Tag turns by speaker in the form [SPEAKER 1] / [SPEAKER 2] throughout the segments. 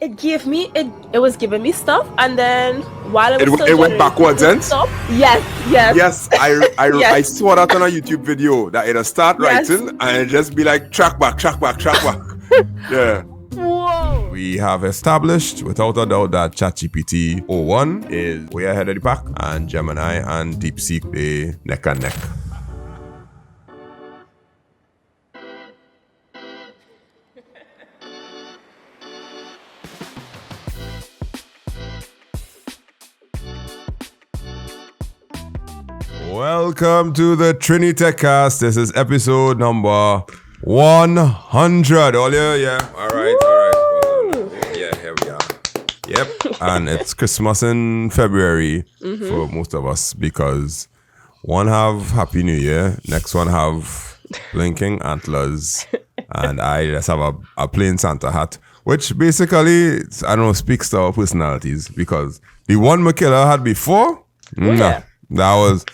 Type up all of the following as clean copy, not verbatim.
[SPEAKER 1] It gave me it was giving me stuff, and then while it was
[SPEAKER 2] it went backwards, and
[SPEAKER 1] stuff. Yes.
[SPEAKER 2] I saw that on a YouTube video that it'll start writing and it just be like track back. Yeah.
[SPEAKER 1] Whoa.
[SPEAKER 2] We have established without a doubt that ChatGPT 01 is way ahead of the pack, and Gemini and DeepSeek, they neck and neck. Welcome to the TriniTechcast. This is episode number 100. All yeah. All right. Well, yeah, here we are. Yep. And it's Christmas in February for most of us, because one have Happy New Year, next one have blinking antlers, and I just have a plain Santa hat, which basically, I don't know, speaks to our personalities, because the one Michaela had before, That was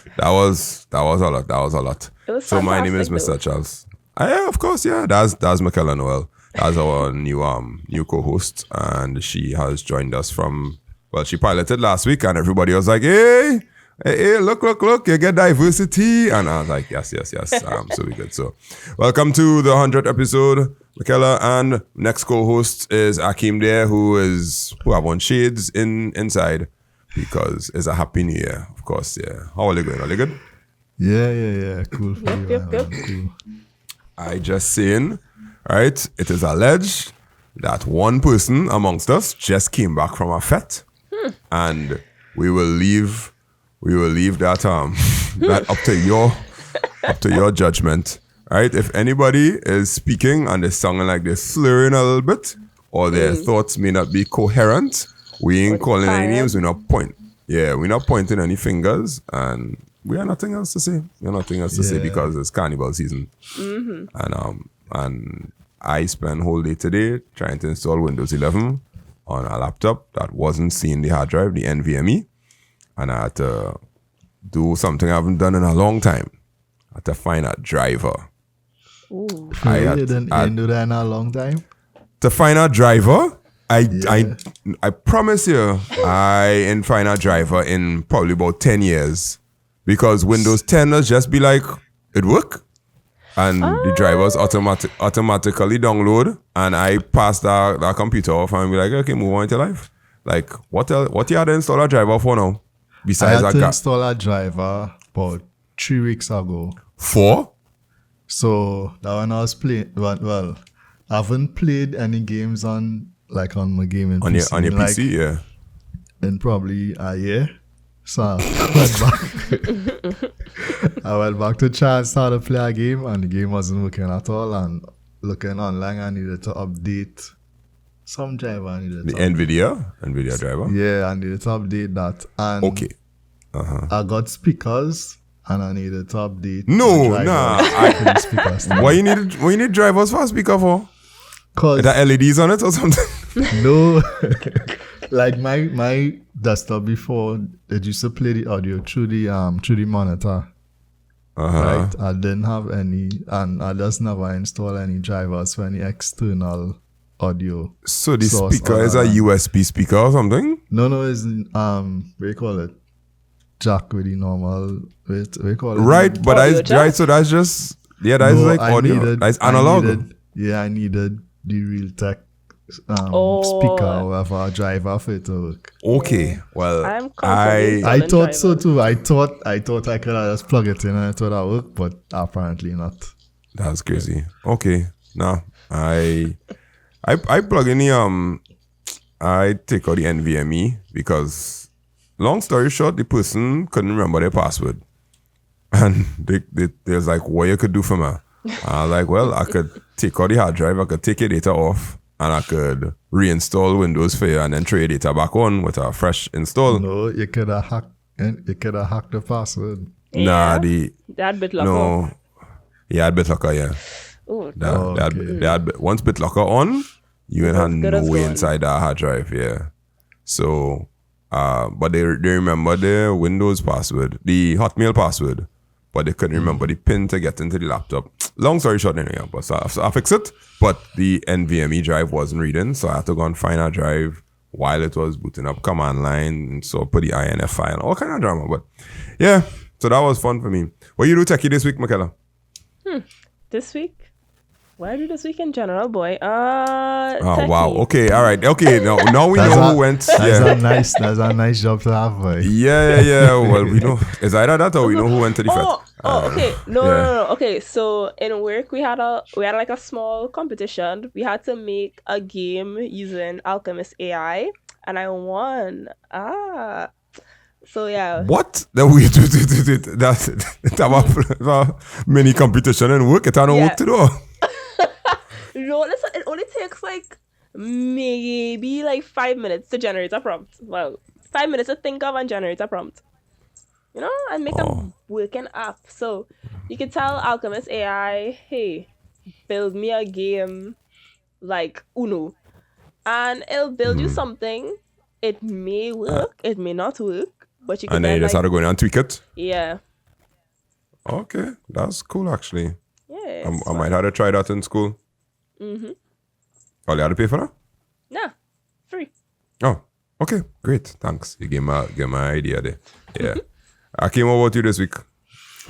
[SPEAKER 2] a lot. So my name is Mr. Charles. Yeah, of course, yeah. That's Michaela Noel. That's our new co-host, and she has joined us from, well, she piloted last week, and everybody was like, hey, look, you get diversity, and I was like, yes. So we good. So welcome to the 100th episode, Michaela, and next co-host is Akeem there, who have on shades inside, because it's a Happy New Year, of course, yeah. How are you going? Are you good?
[SPEAKER 3] Yeah. Cool for you.
[SPEAKER 1] Yep.
[SPEAKER 3] Cool.
[SPEAKER 2] I just saying, right, it is alleged that one person amongst us just came back from a fete, and we will leave that that up to your judgment, right? If anybody is speaking and they're sounding like they're slurring a little bit, or their thoughts may not be coherent, we ain't calling any names. We're not pointing any fingers, and we have nothing else to say. Say because it's carnival season. And I spent whole day today trying to install Windows 11 on a laptop that wasn't seeing the hard drive, the NVMe, and I had to do something I haven't done in a long time. I had to find a driver.
[SPEAKER 3] Ooh. You didn't do that in a long time?
[SPEAKER 2] To find a driver? I promise you, I ain't find a driver in probably about 10 years, because Windows 10 will just be like, it work, and the drivers automatically download, and I pass that computer off and be like, okay, move on to life. Like, what you had to install a driver for now? Besides
[SPEAKER 3] I had to install a driver about 3 weeks ago.
[SPEAKER 2] 4?
[SPEAKER 3] So that when I was playing, well, I haven't played any games on my gaming PC.
[SPEAKER 2] On your PC, yeah.
[SPEAKER 3] In probably a year. So I went back to chat, started to play a game, and the game wasn't working at all. And looking online, I needed to update some driver.
[SPEAKER 2] The NVIDIA driver?
[SPEAKER 3] Yeah, I needed to update that. And
[SPEAKER 2] okay.
[SPEAKER 3] I got speakers, and I needed to update.
[SPEAKER 2] Speakers. Why you need drivers for a speaker for? Cause the LEDs on it or something?
[SPEAKER 3] No. Like my desktop before, it used to play the audio through the monitor. Right? I didn't have any, and I just never installed any drivers for any external audio.
[SPEAKER 2] So the speaker is a USB speaker or something?
[SPEAKER 3] No, it's what do you call it? Jack with the normal, what do you call it?
[SPEAKER 2] Right, but so that's just, that is like audio. That's analog.
[SPEAKER 3] I needed the Realtek speaker or whatever driver for it to work.
[SPEAKER 2] Okay, well,
[SPEAKER 3] I thought so too. I thought I could just plug it in and I thought that worked, but apparently not.
[SPEAKER 2] That's crazy. Okay, now I plug in the I take out the NVMe, because long story short, the person couldn't remember their password, and they was like, what you could do for me? I was like, well, I could take out the hard drive, I could take your data off, and I could reinstall Windows for you and then throw your data back on with a fresh install.
[SPEAKER 3] No, you could have hacked the password.
[SPEAKER 2] Nah,
[SPEAKER 1] they had BitLocker.
[SPEAKER 2] No, he had BitLocker, yeah. They had once BitLocker on, you ain't had no way inside that hard drive, yeah. So, but they remember their Windows password, the Hotmail password. but they couldn't remember the pin to get into the laptop. Long story short, anyway, but so I fixed it. But the NVMe drive wasn't reading, so I had to go and find a drive while it was booting up command line. So put the INF file, all kind of drama. But yeah, so that was fun for me. What you do techie this week, Michaela?
[SPEAKER 1] This week? What I do this week in general, boy?
[SPEAKER 2] Oh
[SPEAKER 1] techie.
[SPEAKER 2] wow. Okay. All right. Okay. Now we know who went.
[SPEAKER 3] That's a nice job to have, boy.
[SPEAKER 2] Yeah. Well, we know. Is either that or we know who went to the fete.
[SPEAKER 1] Okay. No. Okay, so in work we had like a small competition. We had to make a game using Alchemist AI, and I won. So yeah.
[SPEAKER 2] What? That we do that's a mini competition and work. It had no work to do.
[SPEAKER 1] No, listen, it only takes like maybe like 5 minutes to generate a prompt. Well, 5 minutes to think of and generate a prompt. You know, and make a working app. So you can tell Alchemist AI, hey, build me a game like Uno. And it'll build you something. It may work, it may not work, but you can.
[SPEAKER 2] And then you just had to go in and tweak it?
[SPEAKER 1] Yeah.
[SPEAKER 2] Okay, that's cool actually.
[SPEAKER 1] Yeah.
[SPEAKER 2] I might have to try that in school. Oh, you had to pay for that?
[SPEAKER 1] Nah, free.
[SPEAKER 2] Oh, okay, great. Thanks. You gave my idea there. Yeah. Akeem, what about you this week?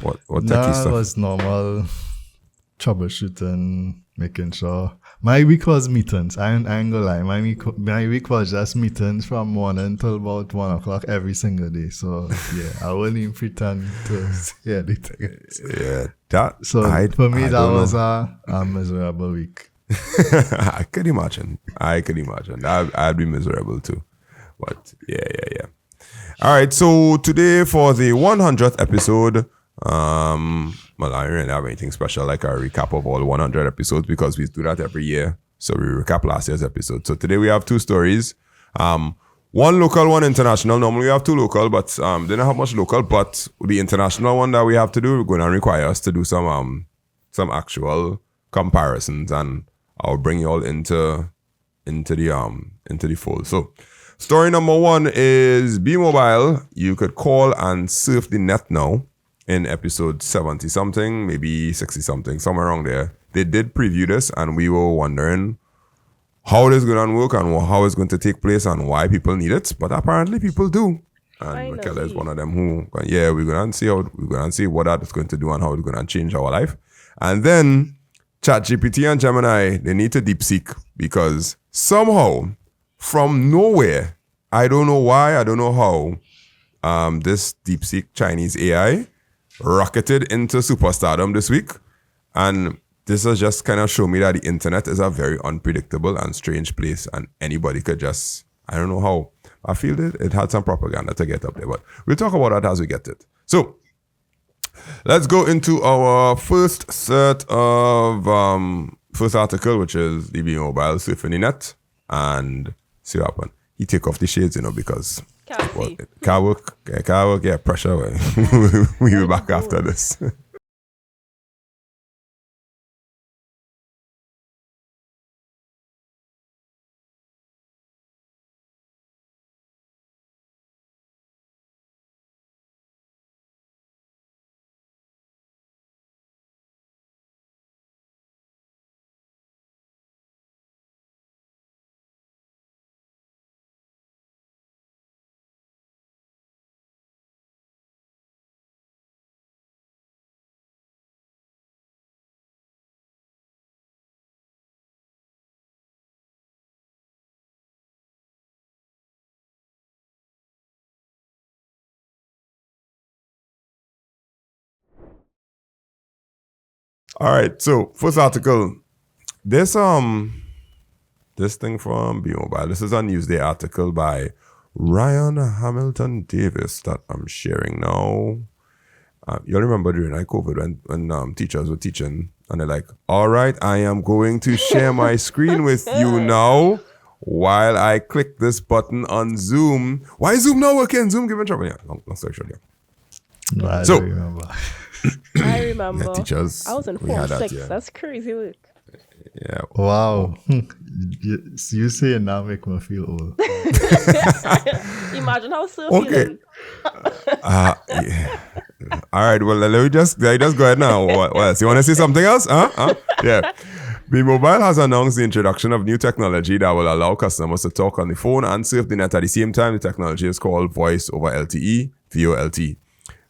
[SPEAKER 2] What techie stuff?
[SPEAKER 3] That was normal troubleshooting, making sure. My week was meetings. I ain't gonna lie. My week was just meetings from morning until about 1 o'clock every single day. So yeah, I wouldn't even pretend to say anything.
[SPEAKER 2] Yeah, that.
[SPEAKER 3] So for me, that was a miserable week.
[SPEAKER 2] I could imagine. I'd be miserable too. But yeah. All right. So today for the 100th episode, well, I don't really have anything special like a recap of all 100 episodes because we do that every year. So we recap last year's episode. So today we have 2 stories. One local, one international. Normally we have 2 local, but they don't have much local. But the international one that we have to do, we're going to require us to do some actual comparisons, and I'll bring you all into the fold. So story number 1 is bmobile. You could call and surf the net now. In episode 70 something, maybe 60 something, somewhere around there. They did preview this, and we were wondering how it is going to work and how it's going to take place and why people need it. But apparently people do. And Michaela is one of them who, we're going to see what that is going to do and how it's going to change our life. And then ChatGPT and Gemini, they need to DeepSeek because somehow from nowhere, I don't know why, I don't know how, this DeepSeek Chinese AI rocketed into superstardom this week, and this has just kind of shown me that the internet is a very unpredictable and strange place, and anybody could just, I don't know how, I feel it had some propaganda to get up there, but we'll talk about that as we get it. So let's go into our first set of first article, which is the bmobile surfing the net, and see what happened. He take off the shades, because car work, yeah, pressure. We'll be back after this. All right, so first article. This thing from bmobile. This is a Newsday article by Ryan Hamilton Davis that I'm sharing now. You'll remember during COVID when teachers were teaching and they're like, all right, I am going to share my screen with you now while I click this button on Zoom. Why is Zoom not working? Zoom giving trouble. Yeah, long story short, yeah.
[SPEAKER 3] I don't remember.
[SPEAKER 1] I remember.
[SPEAKER 2] Yeah, teachers,
[SPEAKER 1] I was in Form 6. Yeah. That's crazy work.
[SPEAKER 2] Yeah.
[SPEAKER 3] Wow. You saying now make me feel old.
[SPEAKER 1] Imagine how so
[SPEAKER 2] okay.
[SPEAKER 1] feeling.
[SPEAKER 2] Yeah. All right. Well, let me just go ahead now. What else? You want to say something else? Yeah. bmobile has announced the introduction of new technology that will allow customers to talk on the phone and surf the net at the same time. The technology is called Voice over LTE, VoLT.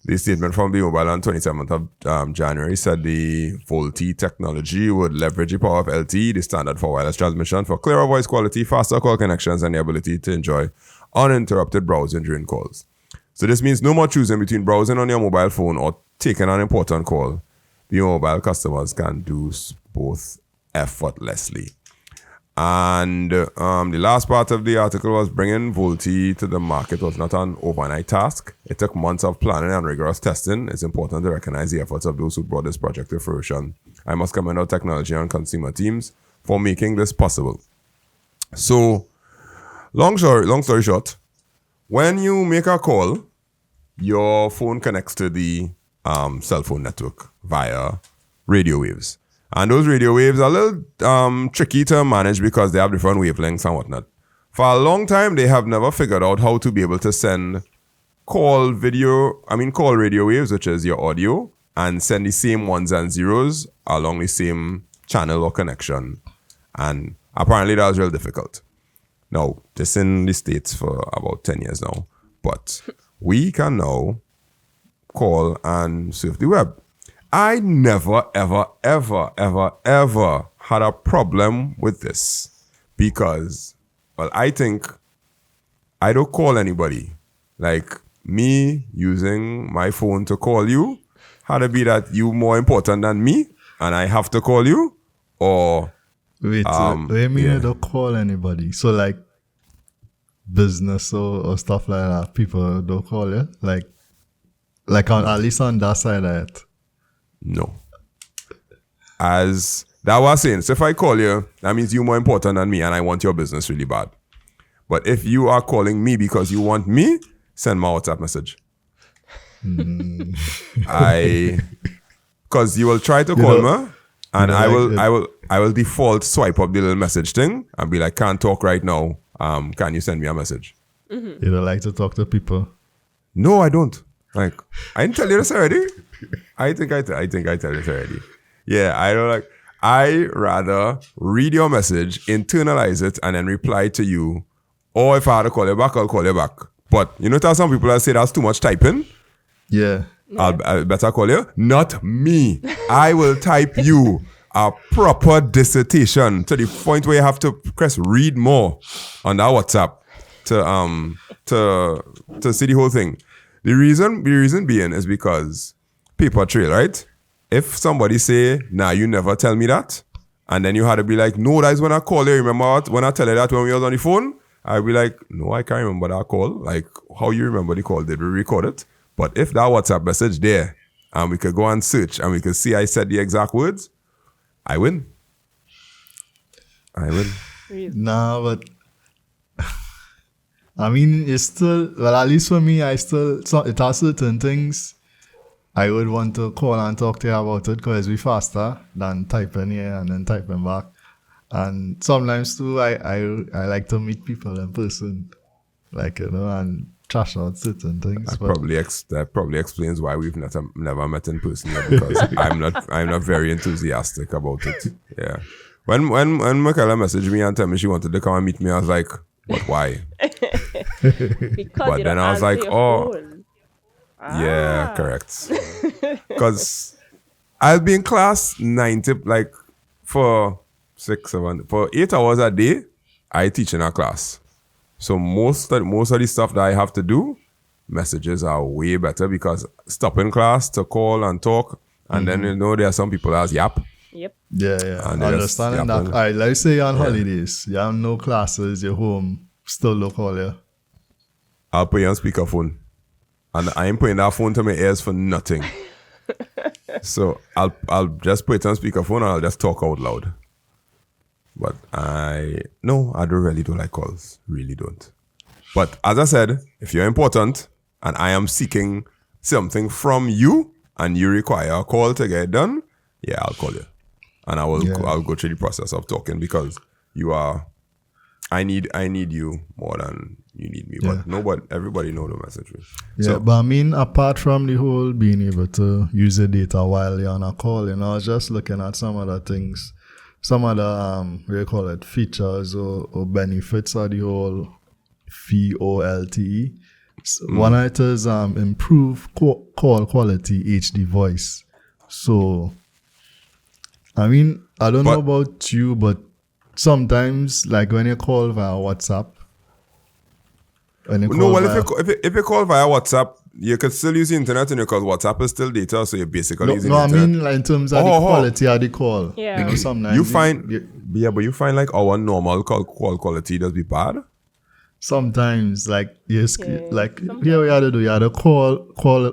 [SPEAKER 2] The statement from bmobile on 27th of January said the VoLT technology would leverage the power of LTE, the standard for wireless transmission, for clearer voice quality, faster call connections, and the ability to enjoy uninterrupted browsing during calls. So this means no more choosing between browsing on your mobile phone or taking an important call. bmobile customers can do both effortlessly. And the last part of the article was bringing VoLT to the market was not an overnight task. It took months of planning and rigorous testing. It's important to recognize the efforts of those who brought this project to fruition. I must commend our technology and consumer teams for making this possible. So, long story short, when you make a call, your phone connects to the cell phone network via radio waves. And those radio waves are a little tricky to manage because they have different wavelengths and whatnot. For a long time, they have never figured out how to be able to send call radio waves, which is your audio, and send the same ones and zeros along the same channel or connection. And apparently that was real difficult. Now, this in the States for about 10 years now. But we can now call and surf the web. I never, ever, ever, ever, ever had a problem with this because, well, I think I don't call anybody. Like me using my phone to call you, how to be that you more important than me and I have to call you? Or
[SPEAKER 3] wait, what do you mean you don't call anybody? So like business or stuff like that, people don't call you? Like on, at least on that side of it.
[SPEAKER 2] No. As that was saying, so if I call you, that means you're more important than me and I want your business really bad. But if you are calling me because you want me, send my WhatsApp message. Because you will try to call me and I will default swipe up the little message thing and be like, can't talk right now. Can you send me a message?
[SPEAKER 3] You don't like to talk to people?
[SPEAKER 2] No, I don't. Like, I didn't tell you this already. I think I tell you this already. Yeah, I don't like. I rather read your message, internalize it, and then reply to you. Or if I had to call you back, I'll call you back. But you know, there are some people that say that's too much typing.
[SPEAKER 3] Yeah.
[SPEAKER 2] I'll better call you. Not me. I will type you a proper dissertation to the point where you have to press read more on that WhatsApp to see the whole thing. The reason being is because paper trail, right? If somebody say, nah, you never tell me that, and then you had to be like, no, that's when I call you. Remember when I tell you that when we was on the phone? I'd be like, no, I can't remember that call. Like, how you remember the call? Did we record it? But if that WhatsApp message there, and we could go and search, and we could see I said the exact words, I win.
[SPEAKER 3] Nah, but I mean, it's still, well, at least for me, it has certain things I would want to call and talk to you about it because we faster than typing here and then typing back. And sometimes too, I like to meet people in person, like, you know, and trash out certain things.
[SPEAKER 2] That probably explains why we've never met in person yet, because I'm not very enthusiastic about it. Yeah. When Michaela messaged me and told me she wanted to come and meet me, I was like, but why? But then I was like, yeah, correct. Because I'll be in class 90, like for 8 hours a day, I teach in a class. So most of the stuff that I have to do, messages are way better because stopping class to call and talk, and then you know there are some people that yap.
[SPEAKER 1] Yep.
[SPEAKER 3] Yeah. Understanding that. All right, let's say you're on holidays, you have no classes, you're home, still look all here.
[SPEAKER 2] I'll put you on speakerphone. And I ain't putting that phone to my ears for nothing. So I'll just put it on speakerphone and I'll just talk out loud. But I really don't like calls. Really don't. But as I said, if you're important and I am seeking something from you and you require a call to get done, yeah, I'll call you. And I'll go through the process of talking because you are I need you more than you need me.
[SPEAKER 3] Yeah.
[SPEAKER 2] But everybody know the message.
[SPEAKER 3] Yeah,
[SPEAKER 2] So,
[SPEAKER 3] but I mean, apart from the whole being able to use the data while you're on a call, I was just looking at some other things, some other, what do you call it, features or benefits of the whole VoLTE. One of it is improve call quality HD voice. So, I mean, I don't know about you, but sometimes, like when you call via WhatsApp,
[SPEAKER 2] if you call via WhatsApp, you can still use the internet because WhatsApp is still data, so you're basically using the internet.
[SPEAKER 3] I mean, like in terms of the quality of the call.
[SPEAKER 1] Yeah.
[SPEAKER 3] You know, sometimes
[SPEAKER 2] but you find like our normal call quality does be bad.
[SPEAKER 3] Sometimes, like yes, like
[SPEAKER 1] sometimes.
[SPEAKER 3] here we had to do. You had to call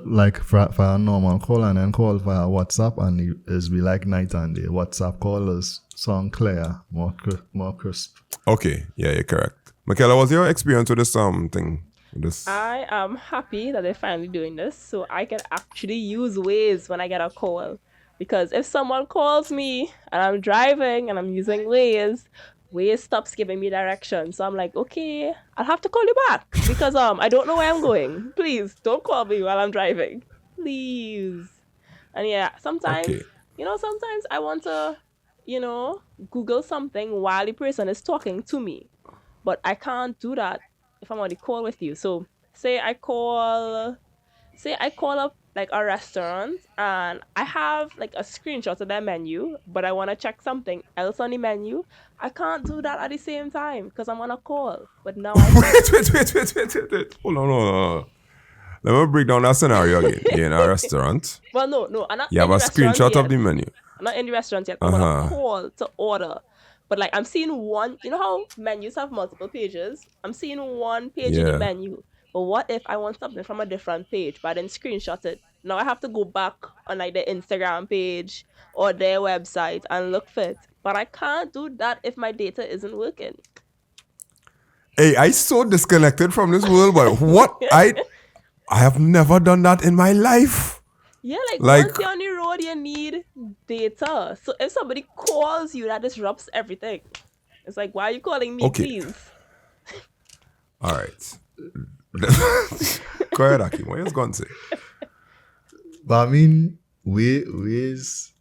[SPEAKER 3] like for a normal call and then call via WhatsApp, and it's be like night and day. WhatsApp call is sound clear, more crisp.
[SPEAKER 2] Okay, yeah, you're correct. Michaela, what's your experience with this thing?
[SPEAKER 1] I am happy that they're finally doing this, so I can actually use Waze when I get a call. Because if someone calls me and I'm driving and I'm using Waze stops giving me direction. So I'm like, okay, I'll have to call you back because I don't know where I'm going. Please don't call me while I'm driving, please. And yeah, sometimes sometimes I want to, Google something while the person is talking to me. But I can't do that if I'm on the call with you. So say I call up like a restaurant and I have like a screenshot of their menu, but I want to check something else on the menu. I can't do that at the same time because I'm on a call. But now
[SPEAKER 2] wait. Hold on. Let me break down that scenario again. You're in a restaurant.
[SPEAKER 1] Well, no. I'm not
[SPEAKER 2] you have a screenshot of the menu.
[SPEAKER 1] I'm not in the restaurant yet. I'm on a call to order. But like I'm seeing one, you know how menus have multiple pages? I'm seeing one page in the menu. But what if I want something from a different page, but I didn't screenshot it? Now I have to go back on like their Instagram page or their website and look for it. But I can't do that if my data isn't working.
[SPEAKER 2] Hey, I so disconnected from this world, but what? I have never done that in my life.
[SPEAKER 1] Yeah, like once you're on the road, you need data. So if somebody calls you, that disrupts everything. It's like, why are you calling me, please?
[SPEAKER 2] All right. Go ahead, Akim. What are you going to say?
[SPEAKER 3] But I mean, Waze,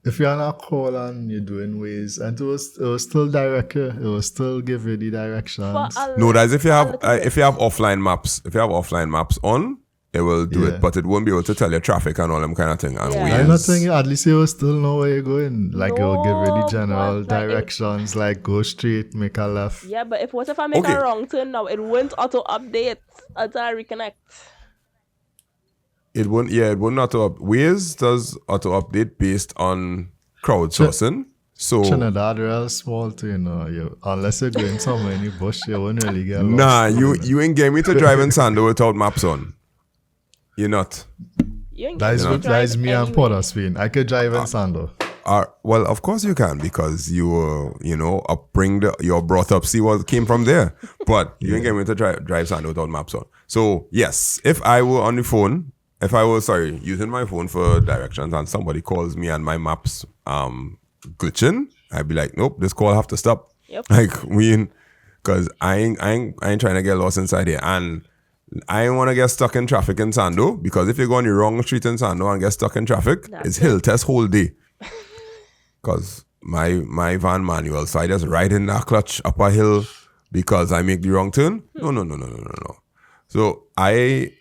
[SPEAKER 3] if you're on a call and you're doing Waze, and it was still direct you, it will still give you the directions.
[SPEAKER 2] No, that's if you have offline maps. If you have offline maps on, it will do it, but it won't be able to tell you traffic and all them kind of thing. And
[SPEAKER 3] I'm not saying at least you will still know where you're going. Like it will give you the general directions, like go straight, make a left.
[SPEAKER 1] Yeah, but what if I make a wrong turn now? It won't auto update until I reconnect.
[SPEAKER 2] It won't auto update. Waze does auto update based on crowdsourcing. So
[SPEAKER 3] Trinidad real small too, unless you're going somewhere in the bush, you won't really get lost.
[SPEAKER 2] Nah, you ain't getting me to drive in Sando without maps on. You're not.
[SPEAKER 3] That is me and Porter Spain. I could drive in Sando.
[SPEAKER 2] Well, of course you can because you were, you're brought up, see what came from there. But you ain't getting me to drive Sando without maps on. So yes, if I were on the phone, using my phone for directions and somebody calls me and my maps glitching, I'd be like, nope, this call have to stop.
[SPEAKER 1] Yep.
[SPEAKER 2] Because I ain't trying to get lost inside here. And I ain't want to get stuck in traffic in Sando because if you go on the wrong street in Sando and get stuck in traffic, it's hill test whole day. Because my van manual, so I just ride in that clutch up a hill because I make the wrong turn. No. So I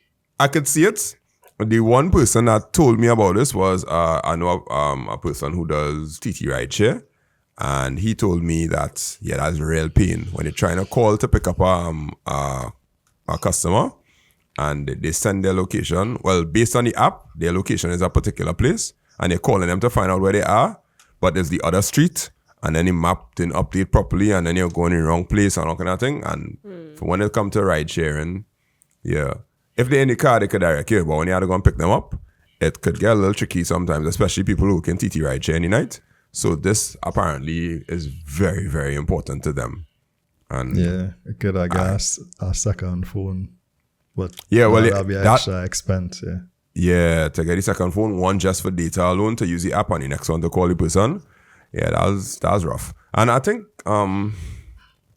[SPEAKER 2] could see it. The one person that told me about this was I know a person who does TT rideshare, and he told me that that's real pain when you're trying to call to pick up a customer and they send their location. Well, based on the app, their location is a particular place and you're calling them to find out where they are, but there's the other street and then the map didn't update properly and then you're going in the wrong place and all kind of thing. And for when it comes to ride sharing, if they're in the car, they could direct you, but when you have to go and pick them up, it could get a little tricky sometimes, especially people who can TT ride share any night. So this apparently is very, very important to them. And
[SPEAKER 3] it could have gas a second phone, but
[SPEAKER 2] that'll
[SPEAKER 3] be extra expense.
[SPEAKER 2] To get the second phone, one just for data alone to use the app, and the next one to call the person. That was rough. And I think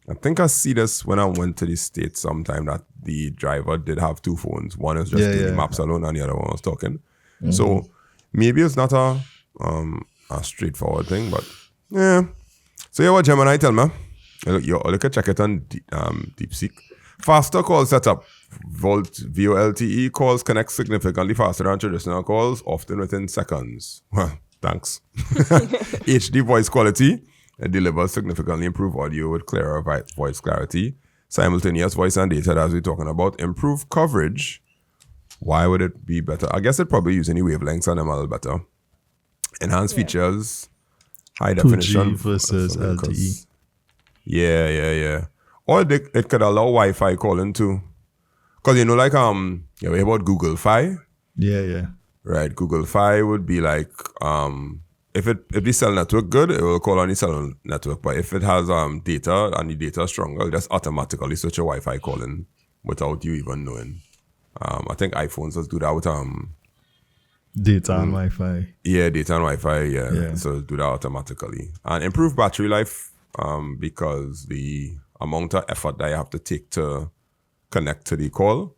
[SPEAKER 2] I think I see this when I went to the States sometime that the driver did have two phones. One is just doing maps alone and the other one was talking. So maybe it's not a straightforward thing, but yeah. So yeah, what Gemini tell me? Look at check it on DeepSeek. Faster call setup. VoLTE calls connect significantly faster than traditional calls, often within seconds. Well, thanks. HD voice quality. It delivers significantly improved audio with clearer voice clarity. Simultaneous voice and data, as we're talking about. Improved coverage. Why would it be better? I guess it probably use any wavelengths on them a little better. Enhanced features. High definition.
[SPEAKER 3] 2G versus LTE.
[SPEAKER 2] Yeah. Or it could allow Wi-Fi calling too. Because you know, like you hear about Google Fi?
[SPEAKER 3] Yeah.
[SPEAKER 2] Right. Google Fi would be like if the cell network good, it will call on the cell network. But if it has data and the data is stronger, it'll just automatically switch a Wi-Fi calling without you even knowing. I think iPhones just do that with
[SPEAKER 3] data and Wi-Fi.
[SPEAKER 2] Yeah, data and Wi-Fi, yeah. So do that automatically. And improve battery life because the amount of effort that you have to take to connect to the call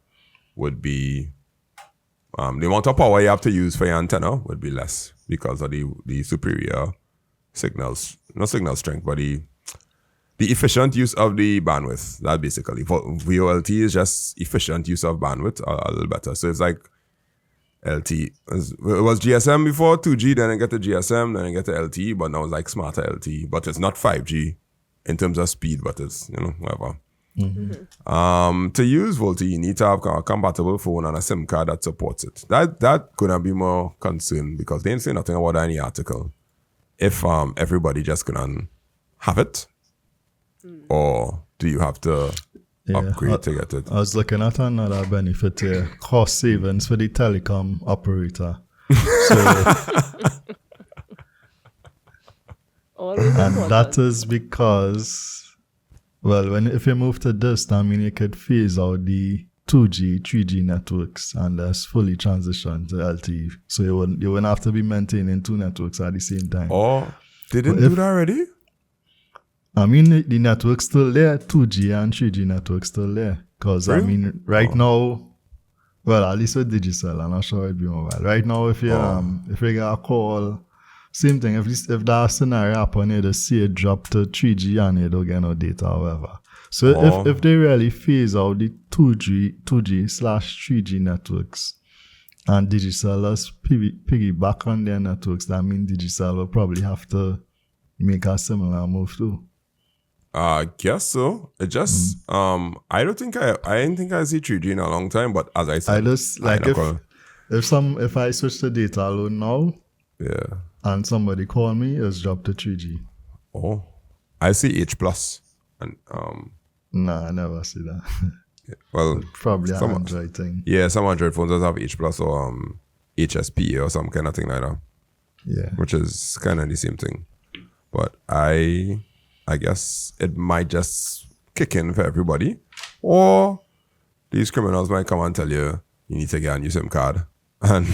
[SPEAKER 2] would be the amount of power you have to use for your antenna would be less because of the superior signals, not signal strength, but the efficient use of the bandwidth. That basically VoLT is just efficient use of bandwidth a little better. So it's like LTE. It was GSM before 2G, then I get to GSM, then I get to LTE, but now it's like smarter LTE. But it's not 5G in terms of speed, but it's whatever. To use VoLTE, you need to have a compatible phone and a SIM card that supports it. That gonna be more concern because they didn't say nothing about that in the article. If everybody just gonna have it, or do you have to upgrade to get it?
[SPEAKER 3] I was looking at another benefit here: cost savings for the telecom operator. And that is because. Well, if you move to this, I mean, you could phase out the 2G, 3G networks and just fully transition to LTE. So you wouldn't have to be maintaining two networks at the same time.
[SPEAKER 2] Oh, they didn't do that already?
[SPEAKER 3] I mean, the network's still there, 2G and 3G network's still there. Because, I mean, now, well, at least with Digicel, I'm not sure it'd be mobile. Right now, if you get a call, same thing, if that scenario happen, you just see it drop to 3G and you don't get no data, however. So if they really phase out the 2G/3G networks and Digicel has piggyback on their networks, that means Digicel will probably have to make a similar move too.
[SPEAKER 2] I guess so. It just I didn't think I see 3G in a long time, but as I said,
[SPEAKER 3] I just like if I switch to data alone now,
[SPEAKER 2] yeah, and
[SPEAKER 3] somebody call me, it's dropped to 3G.
[SPEAKER 2] Oh, I see H plus and
[SPEAKER 3] Nah, I never see that.
[SPEAKER 2] Yeah, well,
[SPEAKER 3] probably an Android thing.
[SPEAKER 2] Yeah, some Android phones does have H plus or HSP or some kind of thing like that.
[SPEAKER 3] Yeah,
[SPEAKER 2] which is kind of the same thing, but I guess it might just kick in for everybody, or these criminals might come and tell you need to get a new SIM card and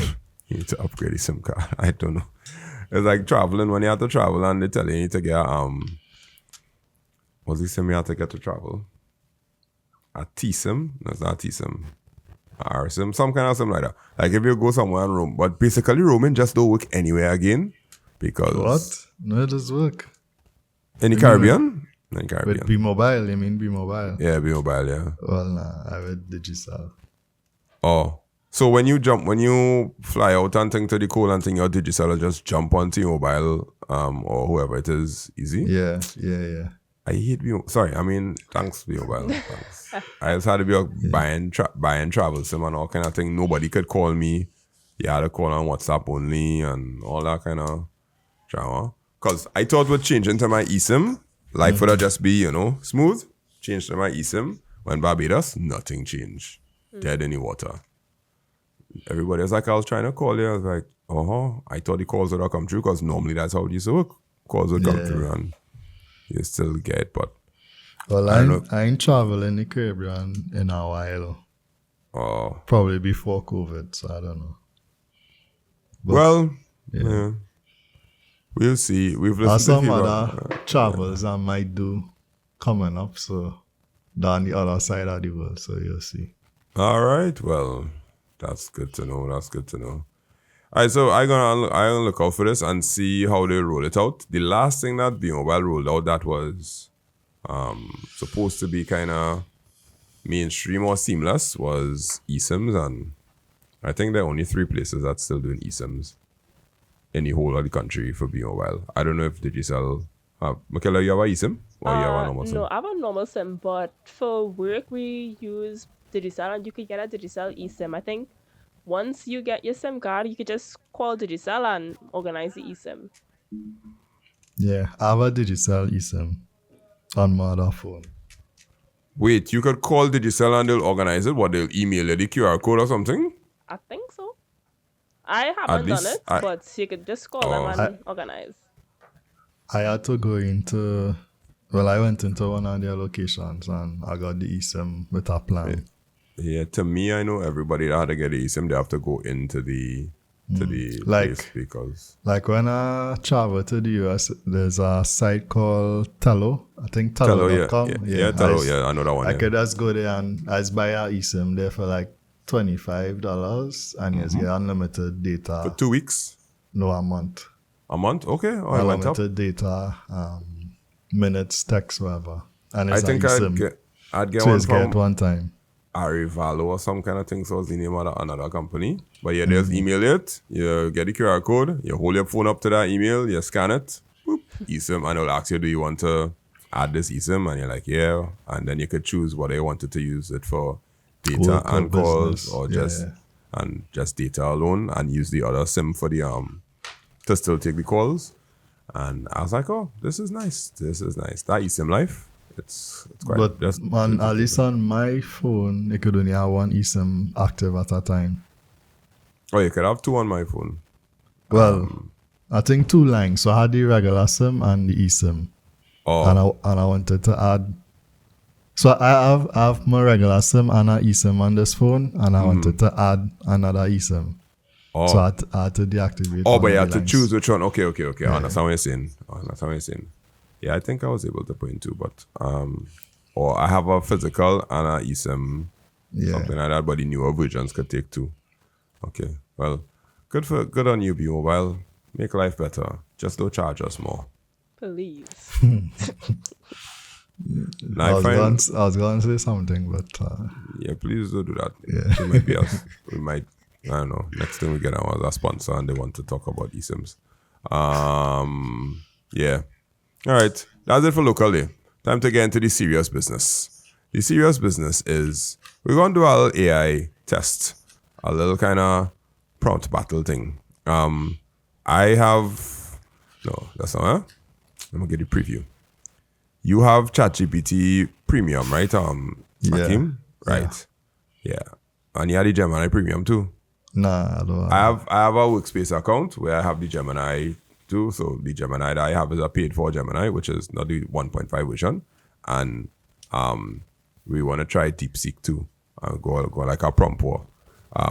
[SPEAKER 2] you need to upgrade the SIM card. I don't know. It's like traveling when you have to travel and they tell you need to get what's the SIM you have to get to travel? A T-SIM? No, it's not a T-SIM. A R-SIM, some kind of SIM like that. Like if you go somewhere and roam, but basically roaming just don't work anywhere again because
[SPEAKER 3] what? No, it does work.
[SPEAKER 2] In the Caribbean? In the Caribbean.
[SPEAKER 3] With bmobile, you mean bmobile?
[SPEAKER 2] Yeah, bmobile, yeah.
[SPEAKER 3] Well, nah, I would Digicel.
[SPEAKER 2] Oh. So when you fly out and thing to the cool and thing, your Digicel will just jump onto your mobile or whoever it is, easy?
[SPEAKER 3] Yeah.
[SPEAKER 2] I hate sorry, I mean, thanks bmobile. Thanks. I just had to be buying travel sim and all kind of thing. Nobody could call me. You had to call on WhatsApp only and all that kind of drama. Because I thought with changing to my eSIM, life would just be, smooth. Change to my eSIM. When Barbados, nothing changed. Dead in the water. Everybody was like, I was trying to call you. I was like, I thought the calls would have come through because normally that's how it used to work. Calls would come through and you still get it, but...
[SPEAKER 3] Well, I ain't traveled in the Caribbean in a while.
[SPEAKER 2] Oh.
[SPEAKER 3] Probably before COVID, so I don't know.
[SPEAKER 2] But, yeah. We'll see. We've listened
[SPEAKER 3] some
[SPEAKER 2] to
[SPEAKER 3] other travels I might do coming up. So they're on the other side of the world. So you'll see.
[SPEAKER 2] All right. Well, that's good to know. That's good to know. All right, so I'm gonna look out for this and see how they roll it out. The last thing that bmobile rolled out that was supposed to be kind of mainstream or seamless was eSIMs, and I think there are only 3 places that's still doing eSIMs in the whole of the country for bmobile. I don't know if Digicel have. Michaela, you have a eSIM or you have a normal SIM?
[SPEAKER 1] No, I have a normal SIM, but for work we use Digicel, and you could get a Digicel eSIM. I think once you get your SIM card, you could just call Digicel and organize the eSIM.
[SPEAKER 3] Yeah, I have a Digicel eSIM on my other phone.
[SPEAKER 2] Wait, you could call Digicel and they'll organize it? What, they'll email you the QR code or something?
[SPEAKER 1] I think so. I haven't done it, but you could just call them and organize.
[SPEAKER 3] I had to go into, well, I went into one of their locations and I got the eSIM with a plan.
[SPEAKER 2] Yeah, to me, I know everybody that had to get the eSIM, they have to go into the place because...
[SPEAKER 3] Like when I travel to the US, there's a site called Tello. I think Tello.com.
[SPEAKER 2] Yeah, Tello, I know that one.
[SPEAKER 3] I could just go there and I just buy a eSIM there for like $25 and you get unlimited data.
[SPEAKER 2] For 2 weeks?
[SPEAKER 3] No, a month.
[SPEAKER 2] A month? Okay. Oh,
[SPEAKER 3] unlimited data, minutes, text, whatever. And it's
[SPEAKER 2] I think I'd get
[SPEAKER 3] so
[SPEAKER 2] one from
[SPEAKER 3] get one time.
[SPEAKER 2] Arivalo or some kind of thing, so it's the name of another company. But yeah, just email it, you get the QR code, you hold your phone up to that email, you scan it, boop, eSIM, and it'll ask you, do you want to add this eSIM? And you're like, yeah. And then you could choose whether you wanted to use it for data and calls or just data alone, and use the other SIM for the to still take the calls. And I was like, oh, this is nice. That eSIM life. It's quite.
[SPEAKER 3] But at least on my phone, you could only have one eSIM active at a time.
[SPEAKER 2] Oh, you could have 2 on my phone.
[SPEAKER 3] Well, I think 2 lines. So I had the regular SIM and the eSIM. Oh. And I wanted to add. So I have my regular SIM and an eSIM on this phone, and I wanted to add another eSIM. Oh. So I had to deactivate.
[SPEAKER 2] Oh, but you had to choose which one. Okay. Yeah. I understand what you're saying. Yeah, I think I was able to put in 2, but or I have a physical and an eSIM, something like that. But the newer versions could take 2. Okay, well, good on you, bmobile. Make life better. Just don't charge us more,
[SPEAKER 1] please.
[SPEAKER 3] I was going to say something, but
[SPEAKER 2] yeah, please don't do that. Yeah, it might be us. We might. I don't know. Next thing we get our sponsor and they want to talk about eSIMs. Yeah. All right, that's it for locally. Time to get into the serious business. The serious business is we're going to do our little AI test, a little kind of prompt battle thing. That's not. Let me get the preview. You have ChatGPT Premium, right? Hakeem? Right. Yeah. And you have the Gemini Premium too.
[SPEAKER 3] Nah, I don't.
[SPEAKER 2] I have a Workspace account where I have the Gemini too. So the Gemini that I have is a paid for Gemini, which is not the 1.5 version. And we want to try DeepSeek too. Go like a prompt war.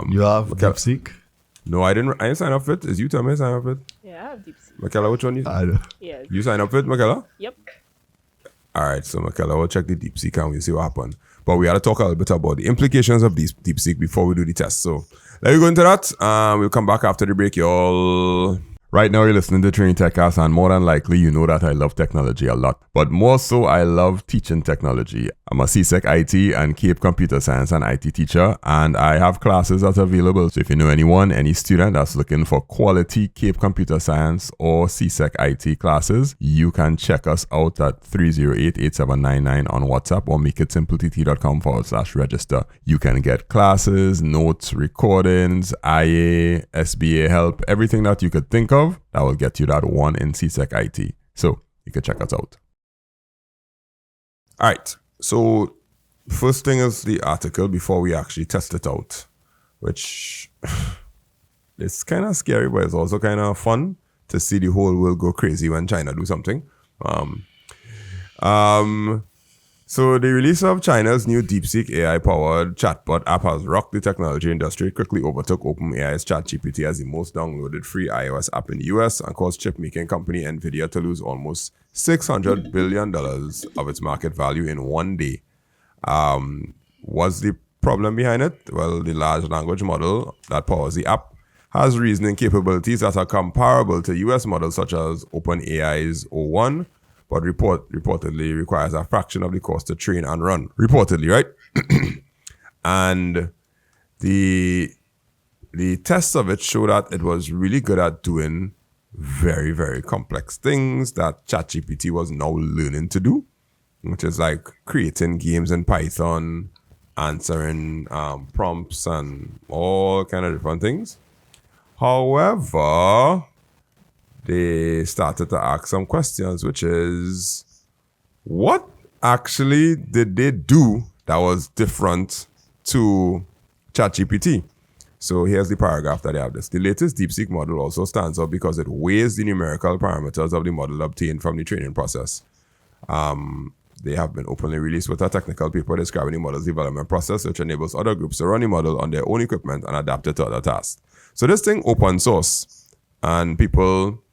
[SPEAKER 3] You have DeepSeek?
[SPEAKER 2] No, I didn't sign up for it. Is you tell me I sign up for it?
[SPEAKER 1] Yeah, I have DeepSeek.
[SPEAKER 2] Michaela, which one you?
[SPEAKER 3] I don't.
[SPEAKER 1] Yeah.
[SPEAKER 2] You sign up for it, Michaela?
[SPEAKER 1] Yep.
[SPEAKER 2] All right, so Michaela, we'll check the DeepSeek and we'll see what happens. But we got to talk a little bit about the implications of DeepSeek before we do the test. So let me go into that. We'll come back after the break, y'all. Right now, you're listening to Trini TechCast, and more than likely, you know that I love technology a lot. But more so, I love teaching technology. I'm a CSEC IT and CAPE Computer Science and IT teacher, and I have classes that are available. So if you know anyone, any student that's looking for quality CAPE Computer Science or CSEC IT classes, you can check us out at 308-8799 on WhatsApp or makeitsimplett.com/register. You can get classes, notes, recordings, IA, SBA help, everything that you could think of. That will get you that 1 in CSEC IT. So you can check us out. All right. So first thing is the article before we actually test it out, which it's kind of scary, but it's also kind of fun to see the whole world go crazy when China do something. So the release of China's new DeepSeek AI-powered chatbot app has rocked the technology industry. It quickly overtook OpenAI's ChatGPT as the most downloaded free iOS app in the US and caused chip-making company NVIDIA to lose almost $600 billion of its market value in one day. What's the problem behind it? Well, the large language model that powers the app has reasoning capabilities that are comparable to US models such as OpenAI's O1, but reportedly requires a fraction of the cost to train and run. Reportedly, right? And the tests of it show that it was really good at doing very, very complex things that ChatGPT was now learning to do, which is like creating games in Python, answering prompts, and all kind of different things. However, they started to ask some questions, which is, what actually did they do that was different to ChatGPT? So here's the paragraph that they have this. The latest DeepSeek model also stands out because it weighs the numerical parameters of the model obtained from the training process. They have been openly released with a technical paper describing the model's development process, which enables other groups to run the model on their own equipment and adapt it to other tasks. So this thing open source, and people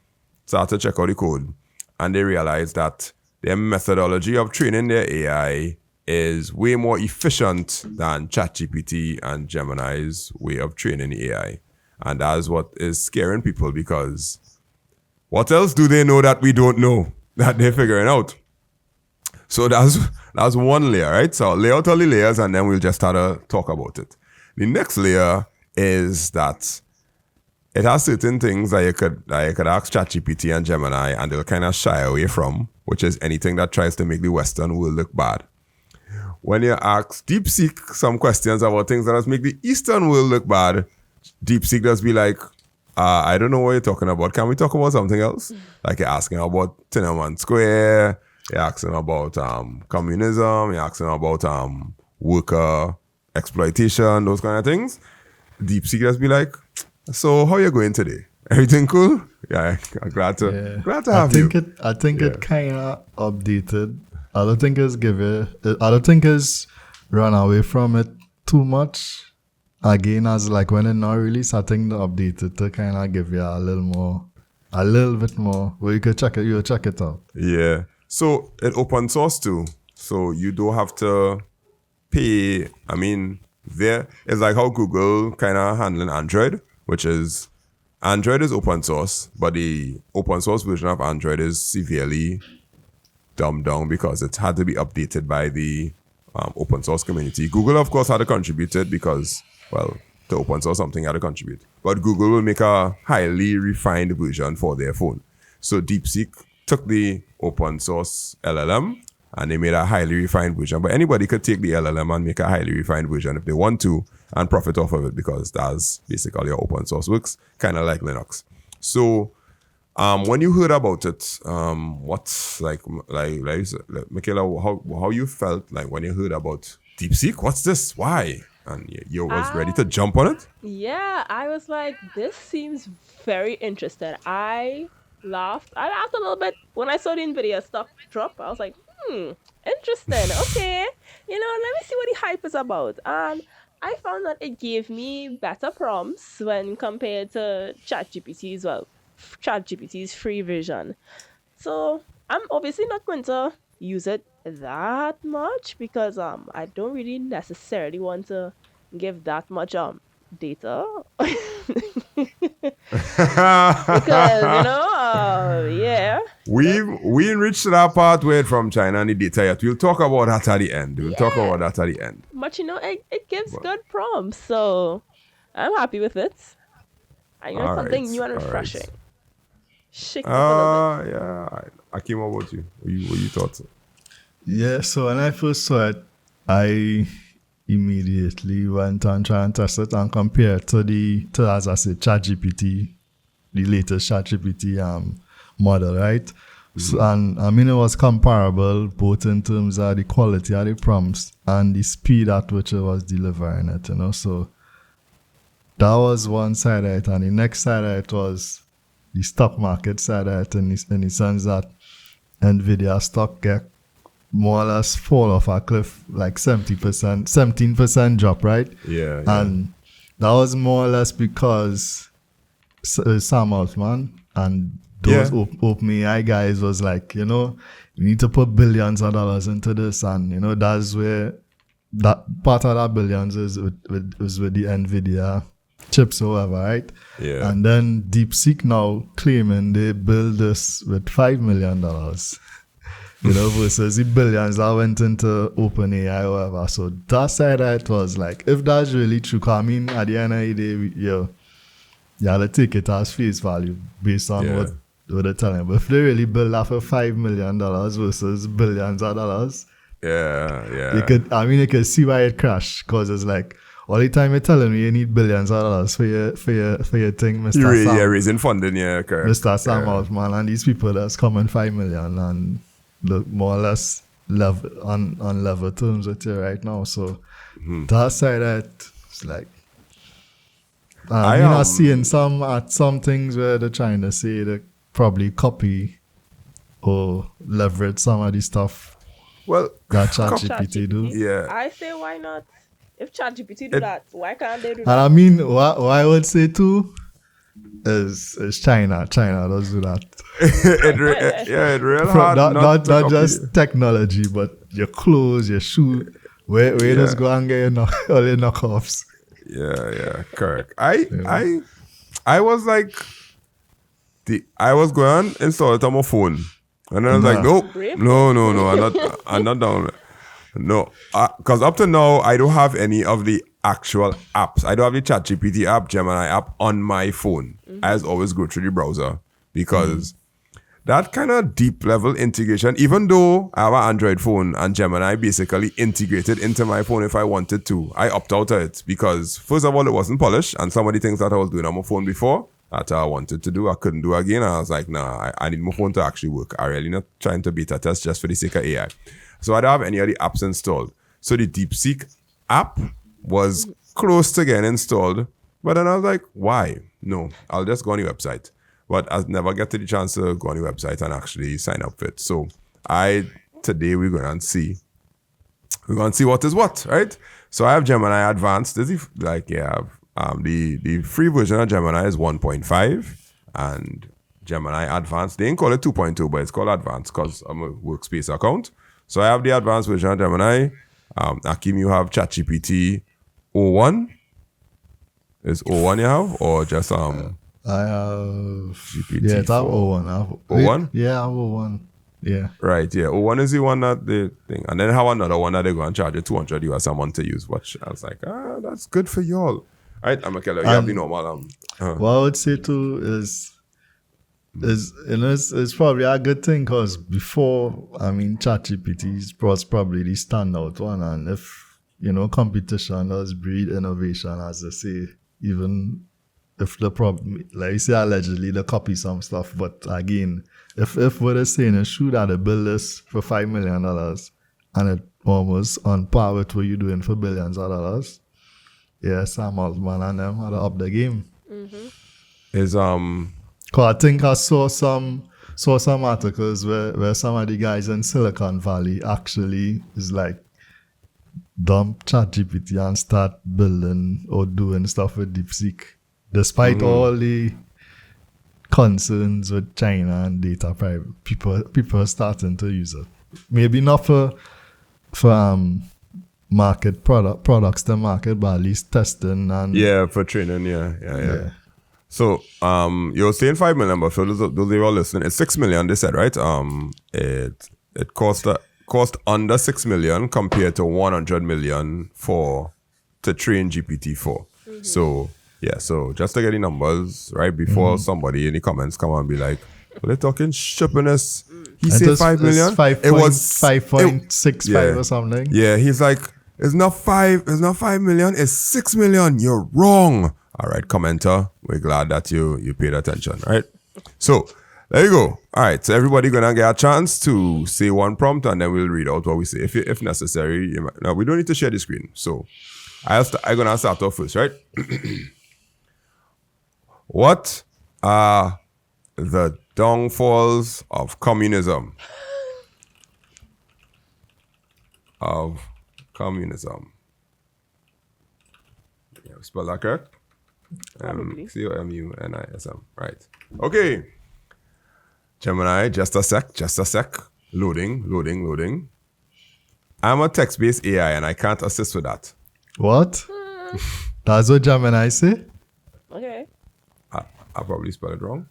[SPEAKER 2] start to check out the code, and they realize that their methodology of training their AI is way more efficient than ChatGPT and Gemini's way of training the AI. And that's what is scaring people, because what else do they know that we don't know that they're figuring out? So that's one layer, right? So I'll lay out all the layers and then we'll just start to talk about it. The next layer is that it has certain things that you could ask ChatGPT and Gemini and they'll kind of shy away from, which is anything that tries to make the Western world look bad. When you ask DeepSeek some questions about things that just make the Eastern world look bad, DeepSeek does be like, I don't know what you're talking about. Can we talk about something else? Like you're asking about Tiananmen Square, you're asking about communism, you're asking about worker exploitation, those kind of things. DeepSeek does be like, so how you going today? Everything cool? Yeah, I'm glad to have you.
[SPEAKER 3] I think it kind of updated. I don't think it's run away from it too much. Again, as like when it not released, I think the updated to kind of give you a little bit more where you could check it out.
[SPEAKER 2] Yeah. So it open source too. So you don't have to pay. I mean, it's like how Google kind of handling Android, which is Android is open source, but the open source version of Android is severely dumbed down because it had to be updated by the open source community. Google, of course, had to contribute it because, well, to open source something had to contribute. But Google will make a highly refined version for their phone. So DeepSeek took the open source LLM and they made a highly refined version. But anybody could take the LLM and make a highly refined version if they want to and profit off of it, because that's basically how open source works, kind of like Linux. So when you heard about it, what's like Michaela, how you felt like when you heard about DeepSeek? What's this? Why? And you was ready to jump on it?
[SPEAKER 1] Yeah, I was like, this seems very interesting. I laughed a little bit when I saw the NVIDIA stock drop. I was like, interesting. Okay. Let me see what the hype is about. And I found that it gave me better prompts when compared to ChatGPT's free version. So I'm obviously not going to use it that much because I don't really necessarily want to give that much data. Because yeah.
[SPEAKER 2] We reached that part where it's from China and the data yet. We'll talk about that at the end.
[SPEAKER 1] But it gives good prompts, so I'm happy with it. I know something new and refreshing.
[SPEAKER 2] Right.
[SPEAKER 1] Shake it up a little bit.
[SPEAKER 2] Yeah. Akim, what about you? What you thought?
[SPEAKER 3] Yeah, so when I first saw it, I immediately went and tried and test it and compared to as I said, ChatGPT, the latest ChatGPT model, right? Mm-hmm. So, and I mean, it was comparable both in terms of the quality of the prompts and the speed at which it was delivering it, So that was one side of it, and the next side of it was the stock market side of it, in the sense that NVIDIA stock get more or less fall off a cliff, like 70%, 17% drop, right?
[SPEAKER 2] Yeah.
[SPEAKER 3] And that was more or less because Sam Altman and those OpenAI guys was like, you need to put billions of dollars into this, and that's where that part of that billions is with the NVIDIA chips or whatever, right?
[SPEAKER 2] Yeah.
[SPEAKER 3] And then DeepSeek now claiming they build this with $5 million, versus the billions that went into OpenAI or whatever. So that side of it was like, if that's really true, 'cause I mean, at the end of the day, you gotta take it as face value based on what they're telling. But if they really build that for $5 million versus billions of dollars, you could see why it crashed, because it's like, all the time you're telling me you need billions of dollars for your thing, Mr. Sam.
[SPEAKER 2] You're raising funding, correct.
[SPEAKER 3] Mr. Sam Altman, and these people that's coming $5 million and look more or less on level terms with you right now. So that side of it, it's like, I'm seeing some things where they're trying to say they probably copy or leverage some of the stuff.
[SPEAKER 2] Well,
[SPEAKER 3] that ChatGPT do.
[SPEAKER 2] Yeah.
[SPEAKER 1] I say, why not? If ChatGPT do that, why can't they do that?
[SPEAKER 3] And I mean, what I would say too is China. China does do that.
[SPEAKER 2] It's real hard.
[SPEAKER 3] Not just technology, but your clothes, your shoe. Where you just go and get all your knockoffs.
[SPEAKER 2] Yeah, correct. I was like, I was going to install it on my phone, and I was like, nope, no, I'm not down. No, because up to now, I don't have any of the actual apps. I don't have the ChatGPT app, Gemini app on my phone. I just always go through the browser, because that kind of deep level integration, even though I have an Android phone and Gemini basically integrated into my phone if I wanted to, I opt out of it, because first of all, it wasn't polished, and some of the things that I was doing on my phone before that I wanted to do, I couldn't do again. And I was like, nah, I need my phone to actually work. I'm really not trying to beta test just for the sake of AI. So I don't have any of the apps installed. So the DeepSeek app was close to getting installed. But then I was like, why? No, I'll just go on the website. But I never get to the chance to go on the website and actually sign up for it. So today we're going to see what is what, right? So I have Gemini Advanced. The free version of Gemini is 1.5, and Gemini Advanced, they didn't call it 2.2, but it's called Advanced because I'm a workspace account. So I have the advanced version of Gemini. Akim, you have ChatGPT 01. Is 01 you have, or just
[SPEAKER 3] I have
[SPEAKER 2] GPT?
[SPEAKER 3] Yeah, it's 01. I have
[SPEAKER 2] 01?
[SPEAKER 3] Yeah, I have 01. Yeah.
[SPEAKER 2] Right, yeah. 01 is the one that they thing. And then have another one that they go and charge you $200 US a month to use, which I was like, that's good for y'all. Right, I'm okay. You have the normal.
[SPEAKER 3] What I would say too is it's probably a good thing, because before, I mean, ChatGPT was probably the standout one, and if competition does breed innovation, as they say, even if the problem, like you say, allegedly they copy some stuff, but again, if what they're saying is true that they build this for $5 million and it almost on par with what you're doing for billions of dollars, Sam Altman and them had to up the game.
[SPEAKER 2] Is
[SPEAKER 3] Cause I think I saw some articles where some of the guys in Silicon Valley actually is like dump ChatGPT and start building or doing stuff with DeepSeek, despite all the concerns with China and data privacy. People are starting to use it. Maybe not for market products to market, but at least testing and
[SPEAKER 2] for training. Yeah. So you're saying 5 million, but for those of you all listening, it's 6 million. They said, right? It cost under 6 million compared to 100 million to train GPT-4. So just to get the numbers right before somebody in the comments come and be like, well, they're talking shippiness. He said 5 million.
[SPEAKER 3] It was 5.65 or something.
[SPEAKER 2] Yeah, he's like, it's not 5 million, it's 6 million. You're wrong. All right, commenter, we're glad that you paid attention, right? So there you go. All right, so everybody gonna get a chance to say one prompt, and then we'll read out what we say. If necessary, now we don't need to share the screen. So I'm gonna start off first, right? What are the downfalls of communism? of communism. Yeah, spell that correct?
[SPEAKER 1] Probably.
[SPEAKER 2] COMUNISM. Right. Okay. Gemini, just a sec. Loading. I'm a text-based AI and I can't assist with that.
[SPEAKER 3] What? That's what Gemini say?
[SPEAKER 1] Okay.
[SPEAKER 2] I probably spelled it wrong.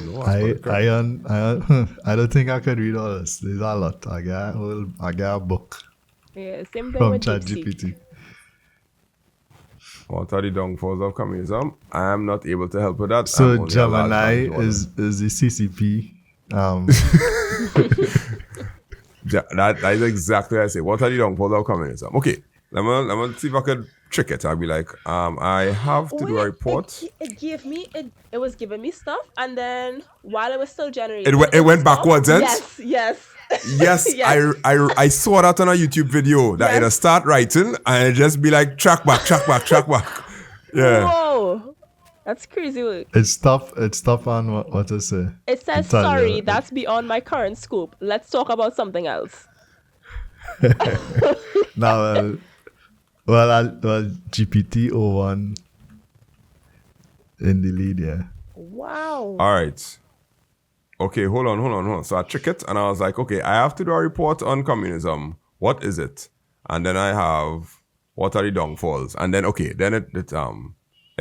[SPEAKER 2] No, I spelled it correct.
[SPEAKER 3] I don't think I could read all this. There's a lot. I got a book
[SPEAKER 1] Yeah, same thing
[SPEAKER 3] from
[SPEAKER 1] with DeepSeek.
[SPEAKER 3] ChatGPT.
[SPEAKER 2] What are the downfalls of communism? I am not able to help with that. I'm
[SPEAKER 3] So
[SPEAKER 2] only a large
[SPEAKER 3] Gemini
[SPEAKER 2] man.
[SPEAKER 3] is the CCP.
[SPEAKER 2] That is exactly what I say. What are the downfalls of communism? Okay, let me see if I could trick it. I'll be like, I have to do a report.
[SPEAKER 1] It was giving me stuff, and then while it was still generating,
[SPEAKER 2] It went
[SPEAKER 1] stopped.
[SPEAKER 2] backwards, eh?
[SPEAKER 1] Yes.
[SPEAKER 2] Yes,
[SPEAKER 1] Yes.
[SPEAKER 2] I saw that on a YouTube video that
[SPEAKER 1] Yes.
[SPEAKER 2] it'll start writing and it just be like track back. Yeah.
[SPEAKER 1] Whoa, that's crazy work.
[SPEAKER 3] It's tough on what to say.
[SPEAKER 1] It says,
[SPEAKER 3] Tell you,
[SPEAKER 1] sorry, that's beyond my current scope. Let's talk about something else.
[SPEAKER 3] Now, well, GPT-01 in the lead, yeah.
[SPEAKER 1] Wow.
[SPEAKER 2] All right. Okay, hold on. So I trick it and I was like, okay, I have to do a report on communism. What is it? And then I have, what are the downfalls? And then, okay, then it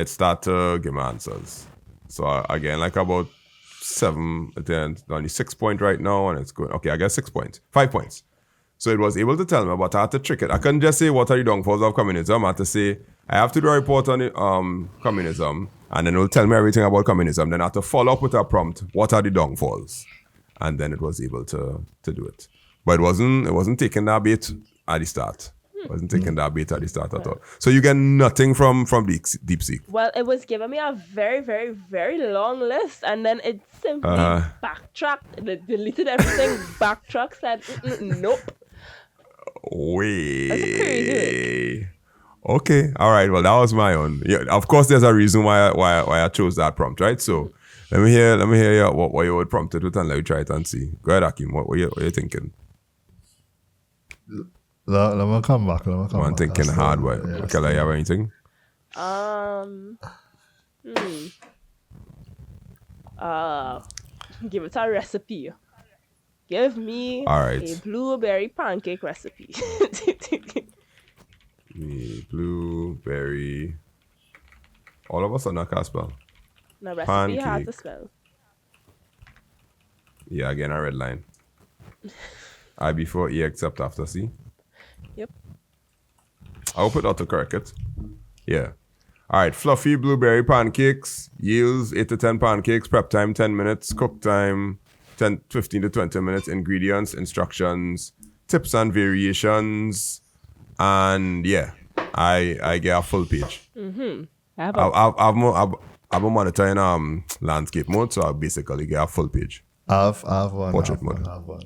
[SPEAKER 2] start to give me answers. So again, like about 7, then only 6 point right now, and it's good. Okay, I got 6 points, 5 points. So it was able to tell me, but I had to trick it. I couldn't just say, what are the downfalls of communism? I had to say, I have to do a report on communism, and then it will tell me everything about communism. Then I have to follow up with a prompt, what are the downfalls? And then it was able to do it. But it wasn't taking that bait at the start. It wasn't taking that bait at the start at all. So you get nothing from DeepSeek.
[SPEAKER 1] Well, it was giving me a very, very, very long list, and then it simply backtracked, it deleted everything, backtracked, said, nope.
[SPEAKER 2] Way.
[SPEAKER 1] That's a crazy.
[SPEAKER 2] Okay. All right. Well, that was my own. Yeah, of course, there's a reason why I chose that prompt, right? So let me hear what you would prompt it with, and let me try it and see. Go ahead, Akim. What you thinking?
[SPEAKER 3] Let me come back.
[SPEAKER 2] I'm thinking hard way.
[SPEAKER 3] Yeah,
[SPEAKER 2] Okay, like, you have anything?
[SPEAKER 1] Give it a recipe. Give me
[SPEAKER 2] All right.
[SPEAKER 1] a blueberry pancake recipe.
[SPEAKER 2] Blueberry. All of us are not cast spell.
[SPEAKER 1] No, recipe hard to
[SPEAKER 2] Pancake.
[SPEAKER 1] spell.
[SPEAKER 2] Yeah, again, a red line. I before E except after C.
[SPEAKER 1] Yep.
[SPEAKER 2] I'll put autocorrect it. Yeah. All right. Fluffy blueberry pancakes. Yields 8 to 10 pancakes. Prep time 10 minutes. Cook time 15 to 20 minutes. Ingredients, instructions, tips and variations. And yeah, I get a full page.
[SPEAKER 1] I've
[SPEAKER 2] I'm monitoring landscape mode, so I basically get a full page.
[SPEAKER 3] I have one.
[SPEAKER 2] Portrait
[SPEAKER 3] I have
[SPEAKER 2] mode.
[SPEAKER 3] one, I have one.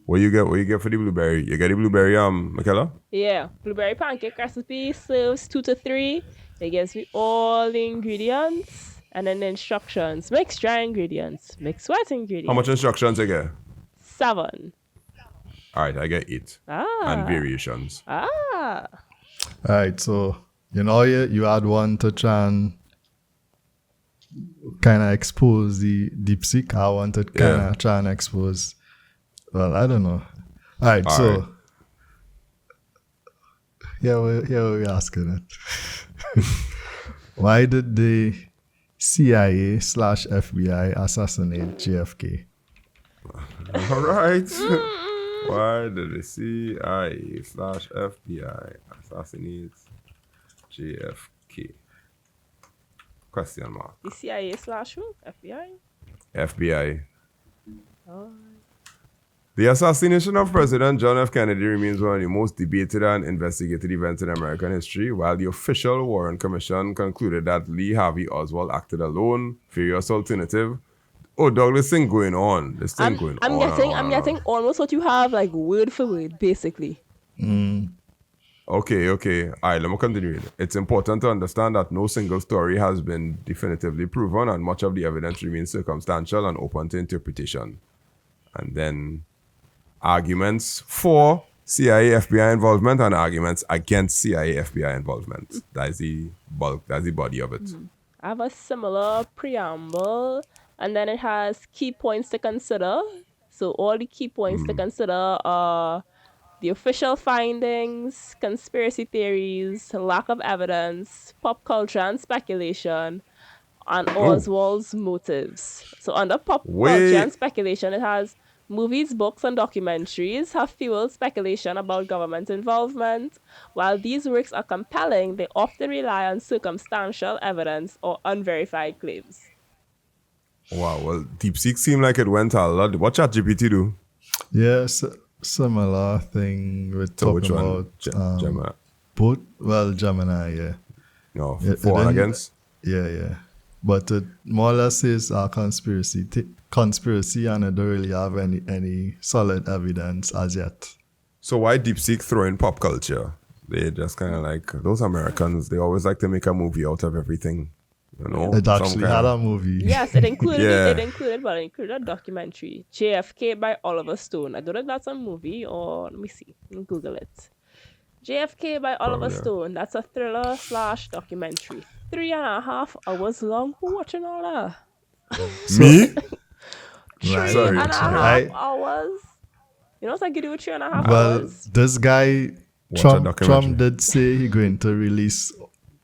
[SPEAKER 2] What you get for the blueberry? You get the blueberry, Michaela?
[SPEAKER 1] Yeah, blueberry pancake recipe serves 2 to 3. It gives me all the ingredients and then the instructions. Mix dry ingredients, mix wet ingredients.
[SPEAKER 2] How much instructions you get?
[SPEAKER 1] 7.
[SPEAKER 2] All right, I get 8. And variations.
[SPEAKER 3] All right, so you had one to try and kind of expose the DeepSeek. I want to kind of try and expose. Well, I don't know. All right, so
[SPEAKER 2] right.
[SPEAKER 3] we're asking it. Why did the CIA/FBI assassinate JFK?
[SPEAKER 2] All right. Why did the CIA/FBI assassinate JFK? Question mark.
[SPEAKER 1] The CIA/who? FBI?
[SPEAKER 2] FBI.
[SPEAKER 1] Oh.
[SPEAKER 2] The assassination of President John F. Kennedy remains one of the most debated and investigated events in American history, while the official Warren Commission concluded that Lee Harvey Oswald acted alone. Various alternative. Oh, dog, this thing going on. This thing going on.
[SPEAKER 1] I'm getting almost what you have, like word for word, basically.
[SPEAKER 2] Okay. All right, let me continue. It's important to understand that no single story has been definitively proven, and much of the evidence remains circumstantial and open to interpretation. And then arguments for CIA, FBI involvement and arguments against CIA, FBI involvement. That's the bulk, that's the body of it.
[SPEAKER 1] I have a similar preamble, and then it has key points to consider. So all the key points to consider are the official findings, conspiracy theories, lack of evidence, pop culture and speculation, and Oswald's motives. So under pop culture and speculation, it has movies, books, and documentaries have fueled speculation about government involvement. While these works are compelling, they often rely on circumstantial evidence or unverified claims.
[SPEAKER 2] Wow, well, DeepSeek seemed like it went a lot. What ChatGPT do?
[SPEAKER 3] Yes, similar thing we're
[SPEAKER 2] So which
[SPEAKER 3] talking
[SPEAKER 2] one?
[SPEAKER 3] about.
[SPEAKER 2] Gemini?
[SPEAKER 3] Both, well, Gemini, yeah.
[SPEAKER 2] No,
[SPEAKER 3] It
[SPEAKER 2] for and
[SPEAKER 3] didn't-
[SPEAKER 2] against?
[SPEAKER 3] Yeah. But it more or less is a conspiracy and it don't really have any solid evidence as yet.
[SPEAKER 2] So why DeepSeek throw in pop culture? They just kind of like, those Americans, they always like to make a movie out of everything. You know?
[SPEAKER 3] It
[SPEAKER 2] Some
[SPEAKER 3] actually
[SPEAKER 2] kind
[SPEAKER 3] had
[SPEAKER 2] of-
[SPEAKER 3] a movie.
[SPEAKER 1] Yes, it included
[SPEAKER 2] Yeah.
[SPEAKER 1] it included a documentary, JFK by Oliver Stone. I don't know if that's a movie or let me see. Let me Google it. JFK by Oliver
[SPEAKER 2] Probably.
[SPEAKER 1] Stone. That's a thriller / documentary. 3.5 hours long. Who watching all that?
[SPEAKER 2] Me?
[SPEAKER 3] Right.
[SPEAKER 2] Sorry.
[SPEAKER 1] 3.5
[SPEAKER 3] I-
[SPEAKER 1] hours. You know what I could do with 3.5
[SPEAKER 3] Well,
[SPEAKER 1] hours?
[SPEAKER 3] this guy,
[SPEAKER 2] Watch a
[SPEAKER 3] Trump
[SPEAKER 2] documentary.
[SPEAKER 3] did say he going to release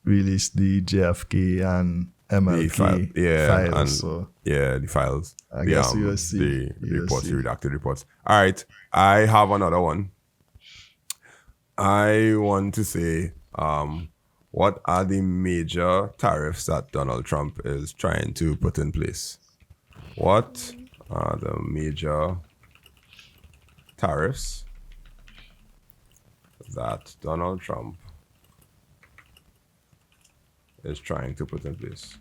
[SPEAKER 3] the JFK and MLK
[SPEAKER 2] file- yeah,
[SPEAKER 3] files.
[SPEAKER 2] and-
[SPEAKER 3] So
[SPEAKER 2] Yeah, the files.
[SPEAKER 3] I guess you will see.
[SPEAKER 2] The
[SPEAKER 3] You will
[SPEAKER 2] reports,
[SPEAKER 3] see.
[SPEAKER 2] the redacted reports. All right, I have another one. I want to say, what are the major tariffs that Donald Trump is trying to put in place? What are the major tariffs that Donald Trump is trying to put in place?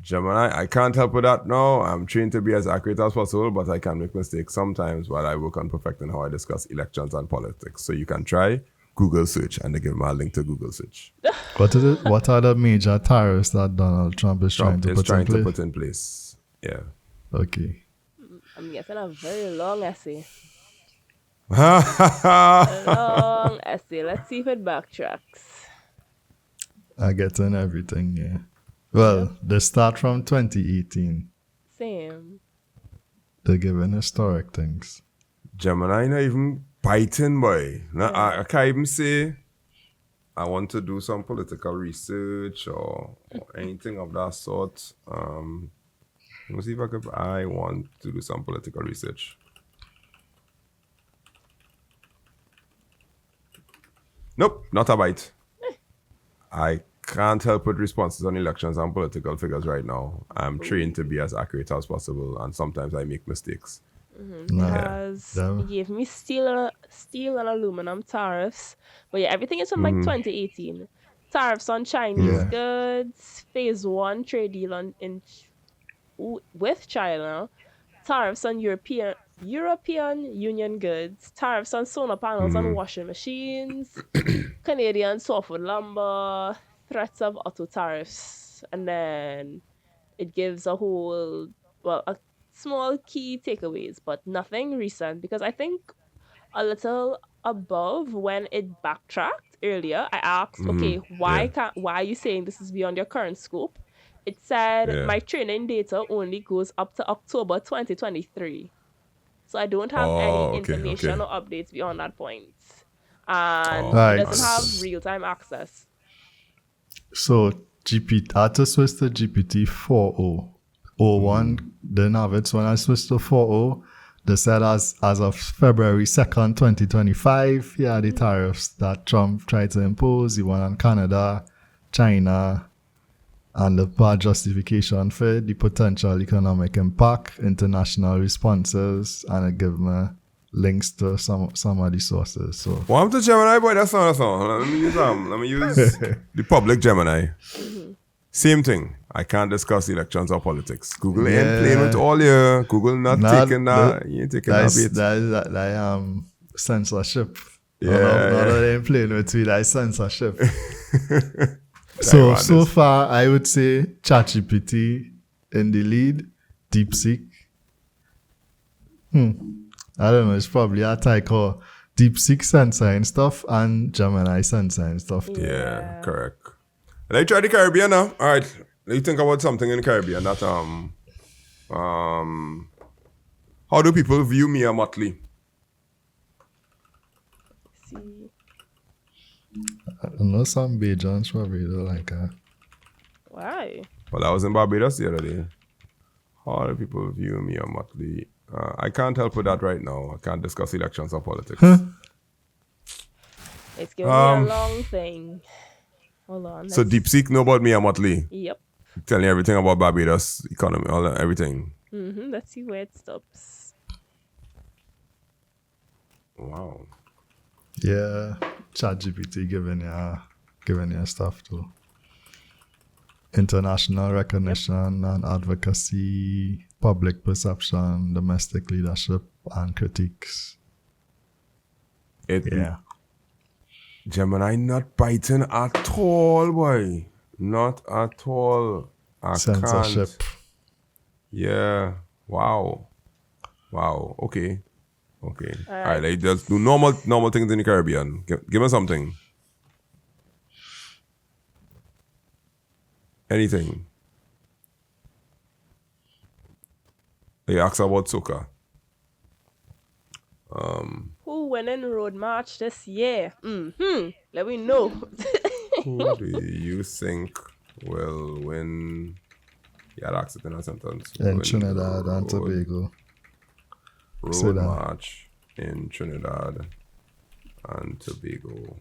[SPEAKER 2] Gemini, I can't help with that now. I'm trained to be as accurate as possible, but I can make mistakes sometimes while I work on perfecting how I discuss elections and politics. So you can try Google search, and they give me a link to Google search.
[SPEAKER 3] what is it? What are the major tariffs that Donald Trump is
[SPEAKER 2] Trump
[SPEAKER 3] trying
[SPEAKER 2] is
[SPEAKER 3] to
[SPEAKER 2] trying
[SPEAKER 3] put
[SPEAKER 2] to
[SPEAKER 3] in place?
[SPEAKER 2] put in place. Yeah.
[SPEAKER 3] Okay.
[SPEAKER 1] I'm getting a very long essay.
[SPEAKER 2] yeah,
[SPEAKER 1] Long essay. Let's see if it backtracks.
[SPEAKER 3] I get in everything, yeah. Well, they start from 2018.
[SPEAKER 1] Same.
[SPEAKER 3] They're giving historic things.
[SPEAKER 2] Gemini not even biting, boy. Nah, I can't even say I want to do some political research or anything of that sort. Let me see if I want to do some political research. Nope, not a bite. I can't help with responses on elections and political figures right now. I'm trained to be as accurate as possible, and sometimes I make mistakes.
[SPEAKER 3] No.
[SPEAKER 1] Has
[SPEAKER 3] Damn.
[SPEAKER 1] he gave me steel and aluminum tariffs. But yeah, everything is from like 2018. Tariffs on Chinese
[SPEAKER 3] Yeah.
[SPEAKER 1] goods, phase 1 trade deal with China, tariffs on European Union goods, tariffs on solar panels and washing machines, Canadian softwood lumber, threats of auto tariffs, and then it gives a small key takeaways, but nothing recent, because I think a little above when it backtracked earlier, I asked, okay, why are you saying this is beyond your current scope? It said
[SPEAKER 2] Yeah.
[SPEAKER 1] my training data only goes up to October 2023. So I don't have any information or updates beyond that point. And
[SPEAKER 3] Right.
[SPEAKER 1] it doesn't have real-time access.
[SPEAKER 3] So I had to switch to GPT 4.0. 01 didn't have it. So when I switched to 4.0, they said as of February 2nd, 2025, the tariffs that Trump tried to impose, the one on Canada, China, and the part justification for the potential economic impact, international responses, and it gave me links to some of the sources. So
[SPEAKER 2] What happened to Gemini, boy? That's not. Let me use the public Gemini. Same thing. I can't discuss elections or politics. Google ain't playing with all your Google not taking that. You ain't taking that bait.
[SPEAKER 3] that censorship.
[SPEAKER 2] Yeah,
[SPEAKER 3] No, they ain't playing with me. That censorship. So far, I would say ChatGPT in the lead, DeepSeek I don't know. It's probably a type called DeepSeek sensor and stuff and Gemini sensor and stuff.
[SPEAKER 2] Yeah, correct. Let me try the Caribbean now. All right. Let me think about something in the Caribbean that how do people view Mia Motley?
[SPEAKER 1] See.
[SPEAKER 3] I know some Bajans probably don't like her.
[SPEAKER 1] Why?
[SPEAKER 2] Well, I was in Barbados the other day. How do people view Mia Motley? I can't help with that right now. I can't discuss elections or politics.
[SPEAKER 1] It's giving me a long thing. Hold on.
[SPEAKER 2] So DeepSeek know about Mia Motley.
[SPEAKER 1] Yep.
[SPEAKER 2] Telling you everything about Barbados economy, all that, everything.
[SPEAKER 1] Let's see where it stops.
[SPEAKER 2] Wow.
[SPEAKER 3] Yeah, ChatGPT giving you stuff too. International recognition and advocacy, public perception, domestic leadership, and critiques.
[SPEAKER 2] Gemini not biting at all, boy. Not at all. I
[SPEAKER 3] Censorship.
[SPEAKER 2] can't. Yeah. Wow. Okay. All right. Let's just do normal things in the Caribbean. Give me something. Anything. You ask about soca.
[SPEAKER 1] Who winning road march this year? Let me know.
[SPEAKER 2] Who do you think will win? Yeah, that's it in a sentence.
[SPEAKER 3] In Trinidad and Tobago.
[SPEAKER 2] Road march in Trinidad and Tobago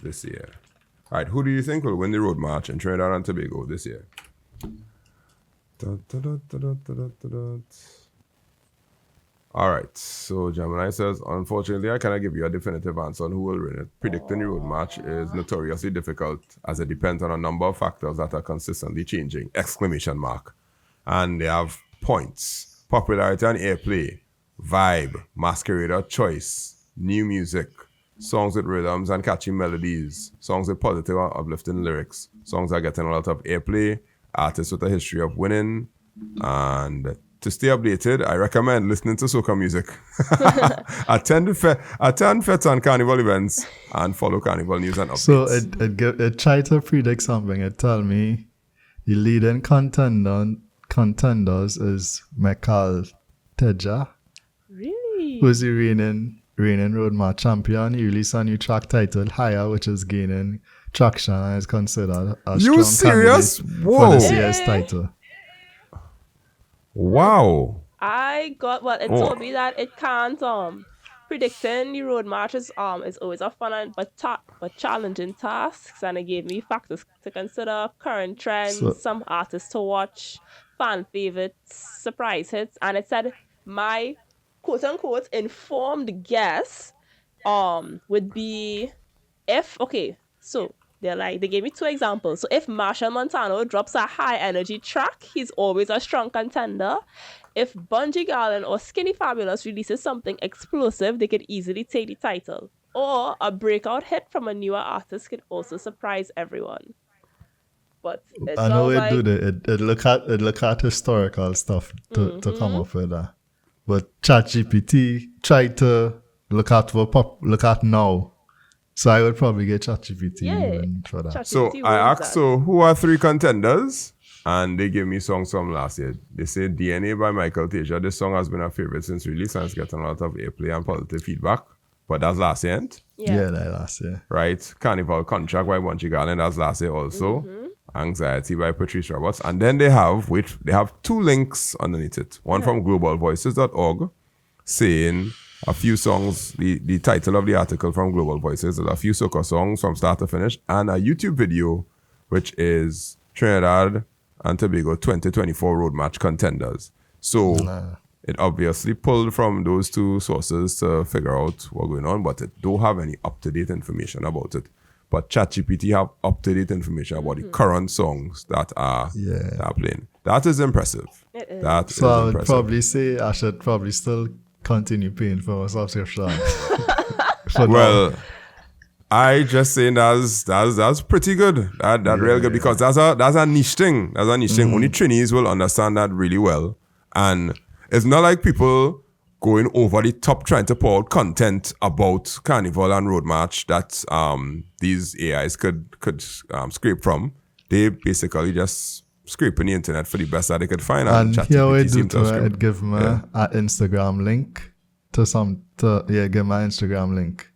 [SPEAKER 2] this year. All right, who do you think will win the road march in Trinidad and Tobago this year? All right, so Gemini says, unfortunately, I cannot give you a definitive answer on who will win it. Predicting the road march is notoriously difficult as it depends on a number of factors that are consistently changing! ! And they have points: popularity and airplay, vibe, masquerader choice, new music, songs with rhythms and catchy melodies, songs with positive or uplifting lyrics, songs that are getting a lot of airplay, artists with a history of winning. And to stay updated, I recommend listening to soca music. attend fete and carnival events and follow carnival news and updates.
[SPEAKER 3] So it tried to predict something. It tell me the leading contenders is Mekal Teja,
[SPEAKER 1] Really?
[SPEAKER 3] who's the reigning road march champion. He released a new track titled Higher, which is gaining traction and is considered a
[SPEAKER 2] You
[SPEAKER 3] strong
[SPEAKER 2] serious?
[SPEAKER 3] candidate
[SPEAKER 2] Whoa.
[SPEAKER 3] for the CS title.
[SPEAKER 2] Wow.
[SPEAKER 1] I got it told me that it can't predicting the road marches is always a fun but challenging tasks, and it gave me factors to consider, current trends, some artists to watch, fan favorites, surprise hits, and it said my quote unquote informed guess would be they gave me two examples. So if Marshall Montano drops a high energy track, he's always a strong contender. If Bungie Garlin or Skinny Fabulous releases something explosive, they could easily take the title. Or a breakout hit from a newer artist could also surprise everyone. But
[SPEAKER 3] I know it look at historical stuff to come up with that. But ChatGPT tried to look at now. So I would probably get ChatGPT even for that.
[SPEAKER 2] So I asked, who are three contenders? And they gave me songs from last year. They say DNA by Michael Teja. This song has been a favorite since release and it's getting a lot of airplay and positive feedback. But that's last year, ain't?
[SPEAKER 3] Yeah, that last year.
[SPEAKER 2] Right. Carnival Contract by Bungie Garlin. That's last year also. Anxiety by Patrice Roberts. And then they have two links underneath it. One from globalvoices.org saying a few songs, the title of the article from Global Voices is a few soca songs from start to finish, and a YouTube video which is Trinidad and Tobago 2024 Road March contenders. So it obviously pulled from those two sources to figure out what's going on, but it don't have any up-to-date information about it. But ChatGPT have up-to-date information about the current songs that are playing. That is impressive.
[SPEAKER 1] It is.
[SPEAKER 3] I would probably say I should probably still continue paying for a subscription.
[SPEAKER 2] Well, I just saying that's pretty good. That real good because that's a niche thing. That's a niche thing. Only trainees will understand that really well. And it's not like people going over the top trying to pour out content about Carnival and Road March that these AIs could scrape from. They basically just scraping the internet for the best that they could find.
[SPEAKER 3] And here we
[SPEAKER 2] ChatGPT
[SPEAKER 3] do
[SPEAKER 2] seemed to
[SPEAKER 3] to
[SPEAKER 2] scrape.
[SPEAKER 3] it, give me an Instagram link give my Instagram link.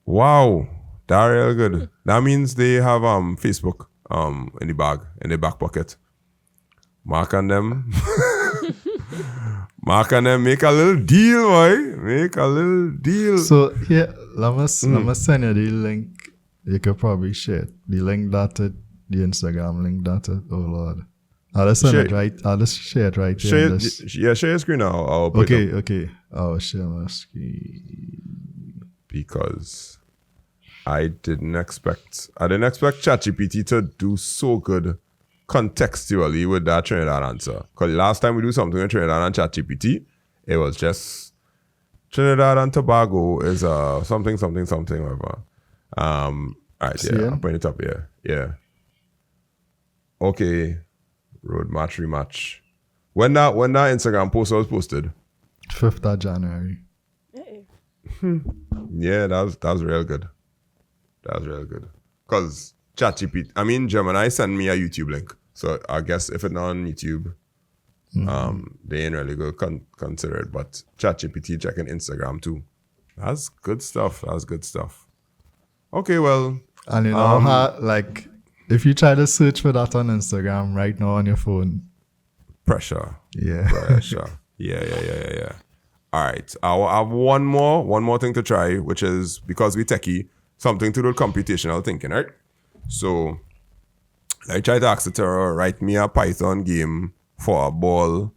[SPEAKER 2] Wow, that's real good. That means they have Facebook in the back pocket. Mark and them. Mark and them make a little deal, boy. Make a little deal.
[SPEAKER 3] So here, let me send you the link. You could probably share it. The link dotted, the Instagram link dotted. Oh Lord. I'll just send it right. I'll just share it right here.
[SPEAKER 2] Share your screen now. I'll put it up.
[SPEAKER 3] Okay. I'll share my screen.
[SPEAKER 2] Because I didn't expect ChatGPT to do so good contextually with that Trinidad answer. Because last time we do something with Trinidad and ChatGPT, it was just Trinidad and Tobago is something, whatever. All right, yeah, I'm putting it up here. Yeah. Okay. Road match rematch. When that Instagram post was posted?
[SPEAKER 3] 5th of January.
[SPEAKER 1] Hey.
[SPEAKER 2] Yeah, that was real good. That was real good. Because Gemini sent me a YouTube link. So I guess if it's not on YouTube, they ain't really going to consider it. But ChatGPT checking Instagram too. That's good stuff. Okay, well.
[SPEAKER 3] And you know how, like, if you try to search for that on Instagram right now on your phone.
[SPEAKER 2] Pressure.
[SPEAKER 3] Yeah.
[SPEAKER 2] Pressure. Yeah. All right. I have one more thing to try, which is, because we techie, something to do with computational thinking, right? So I tried to ask it to write me a Python game for a ball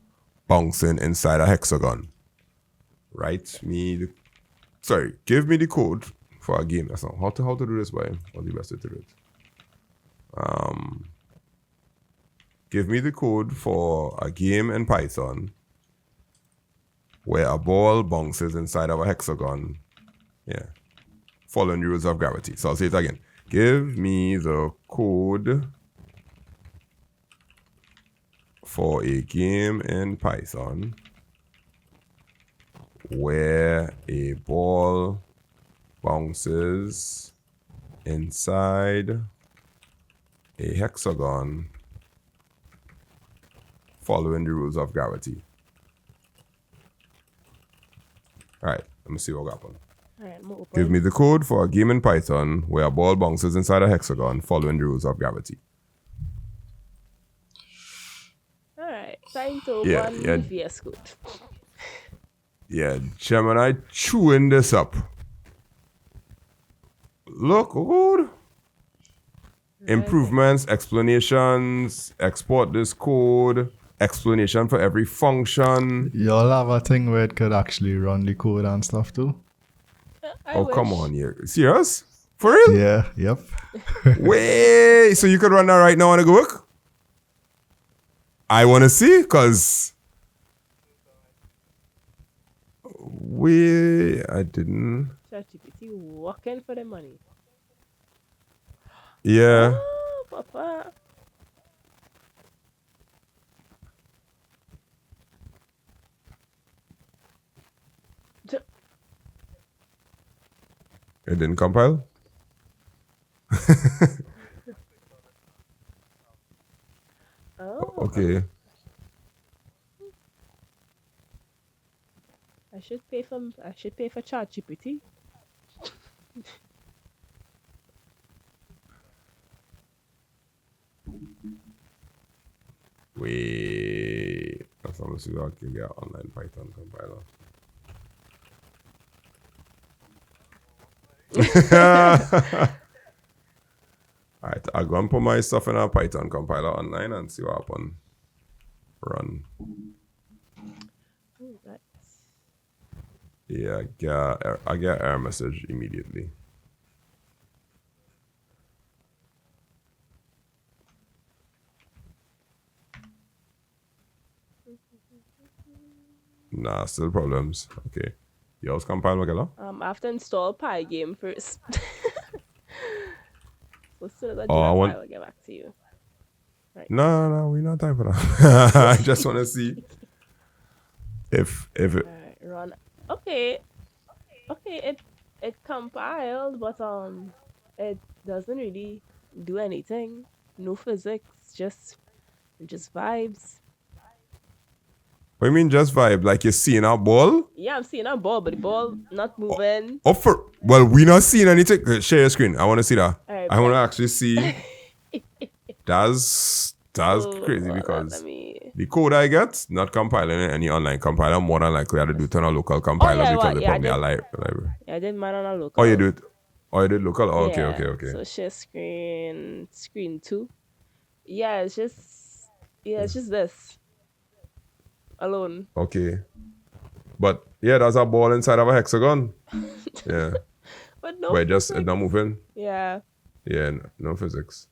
[SPEAKER 2] bouncing inside a hexagon. Give me the code for a game. That's not how to do this, boy. What's the best way to do it? Give me the code for a game in Python where a ball bounces inside of a hexagon. Yeah. Following the rules of gravity. So I'll say it again. Give me the code for a game in Python where a ball bounces inside a hexagon following the rules of gravity. All right, let me see what happened.
[SPEAKER 1] Alright,
[SPEAKER 2] Give me the code for a game in Python where a ball bounces inside a hexagon following the rules of gravity.
[SPEAKER 1] Alright, time to open
[SPEAKER 2] yeah.
[SPEAKER 1] VS Code.
[SPEAKER 2] Yeah, Gemini chewing this up. Look good. Improvements, explanations, export this code, explanation for every function.
[SPEAKER 3] Y'all have a thing where it could actually run the code and stuff too?
[SPEAKER 2] Come on here. Serious? For real?
[SPEAKER 3] Yeah, yep.
[SPEAKER 2] Wait, so you could run that right now on a work? I want to see, because I didn't.
[SPEAKER 1] ChatGPT working for the money.
[SPEAKER 2] Yeah.
[SPEAKER 1] Oh, papa.
[SPEAKER 2] It didn't compile?
[SPEAKER 1] Oh.
[SPEAKER 2] Okay.
[SPEAKER 1] I should pay for ChatGPT.
[SPEAKER 2] Wait. That's how I can get online Python compiler. Alright, I'll go and put my stuff in a Python compiler online and see what happens. Run. Yeah, I get error message immediately. Nah, still problems. Okay. Yours compile, Magella?
[SPEAKER 1] I have to install Pygame first. So as soon as I do
[SPEAKER 2] I
[SPEAKER 1] I'll get back to you.
[SPEAKER 2] No, we not time for that. I just want to see. if it,
[SPEAKER 1] Alright, run. Okay, it compiled, but it doesn't really do anything. No physics, just vibes.
[SPEAKER 2] what do you mean just vibe? Like you're seeing a ball?
[SPEAKER 1] Yeah, I'm seeing a ball, but the ball not moving.
[SPEAKER 2] Oh, well, we not seeing anything. Share your screen. I want to see that.
[SPEAKER 1] Alright,
[SPEAKER 2] I want to
[SPEAKER 1] bet.
[SPEAKER 2] actually see. That's
[SPEAKER 1] So,
[SPEAKER 2] crazy
[SPEAKER 1] hold on,
[SPEAKER 2] because
[SPEAKER 1] let me.
[SPEAKER 2] the code I get not compiling in any online compiler. More than likely, I had to do it on a local
[SPEAKER 1] Oh
[SPEAKER 2] compiler
[SPEAKER 1] yeah,
[SPEAKER 2] because
[SPEAKER 1] what?
[SPEAKER 2] they
[SPEAKER 1] Yeah, I
[SPEAKER 2] probably are
[SPEAKER 1] did.
[SPEAKER 2] library.
[SPEAKER 1] Yeah, I did mine on a local.
[SPEAKER 2] Oh, you do it. Oh, you did local. Oh, okay,
[SPEAKER 1] Yeah.
[SPEAKER 2] okay, okay.
[SPEAKER 1] So share screen 2. Yeah, it's just this alone.
[SPEAKER 2] Okay. But yeah, that's a ball inside of a hexagon. Yeah.
[SPEAKER 1] But no
[SPEAKER 2] But it just it's
[SPEAKER 1] physics.
[SPEAKER 2] not moving.
[SPEAKER 1] Yeah.
[SPEAKER 2] Yeah, no physics.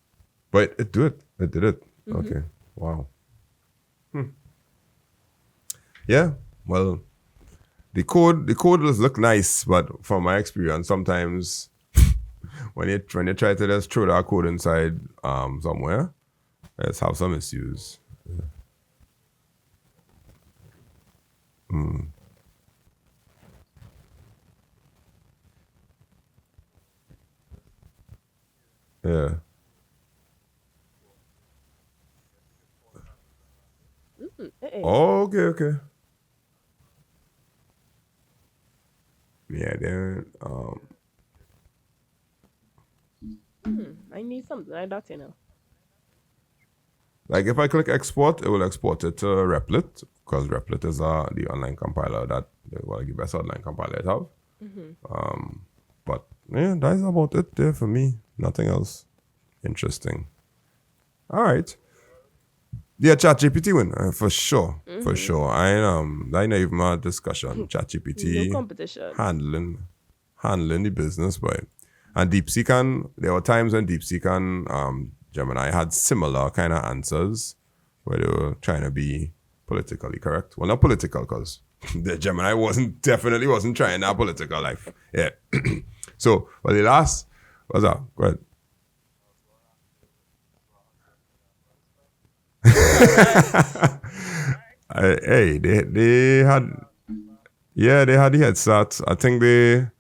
[SPEAKER 2] But it do it. It did it.
[SPEAKER 1] Mm-hmm.
[SPEAKER 2] Okay. Wow. Yeah. Well, the code does look nice, but from my experience, sometimes when you try to just throw that code inside somewhere, it's have some issues. Yeah. Oh, okay, okay. Yeah, then
[SPEAKER 1] I need something like that, you know.
[SPEAKER 2] like if I click export, it will export it to Replit because Replit is the online compiler that the best online compiler I have. But yeah, that's about it there for me. Nothing else interesting. All right. Yeah, ChatGPT win for sure, for sure. I know even my discussion.
[SPEAKER 1] No
[SPEAKER 2] ChatGPT
[SPEAKER 1] competition.
[SPEAKER 2] handling the business, but and DeepSeek and there were times when DeepSeek and Gemini had similar kind of answers where they were trying to be politically correct. Well, not political because the Gemini definitely wasn't trying that political life. Yeah. So, well, the last what's that? Go ahead. Hey, they had they had the headset. I think their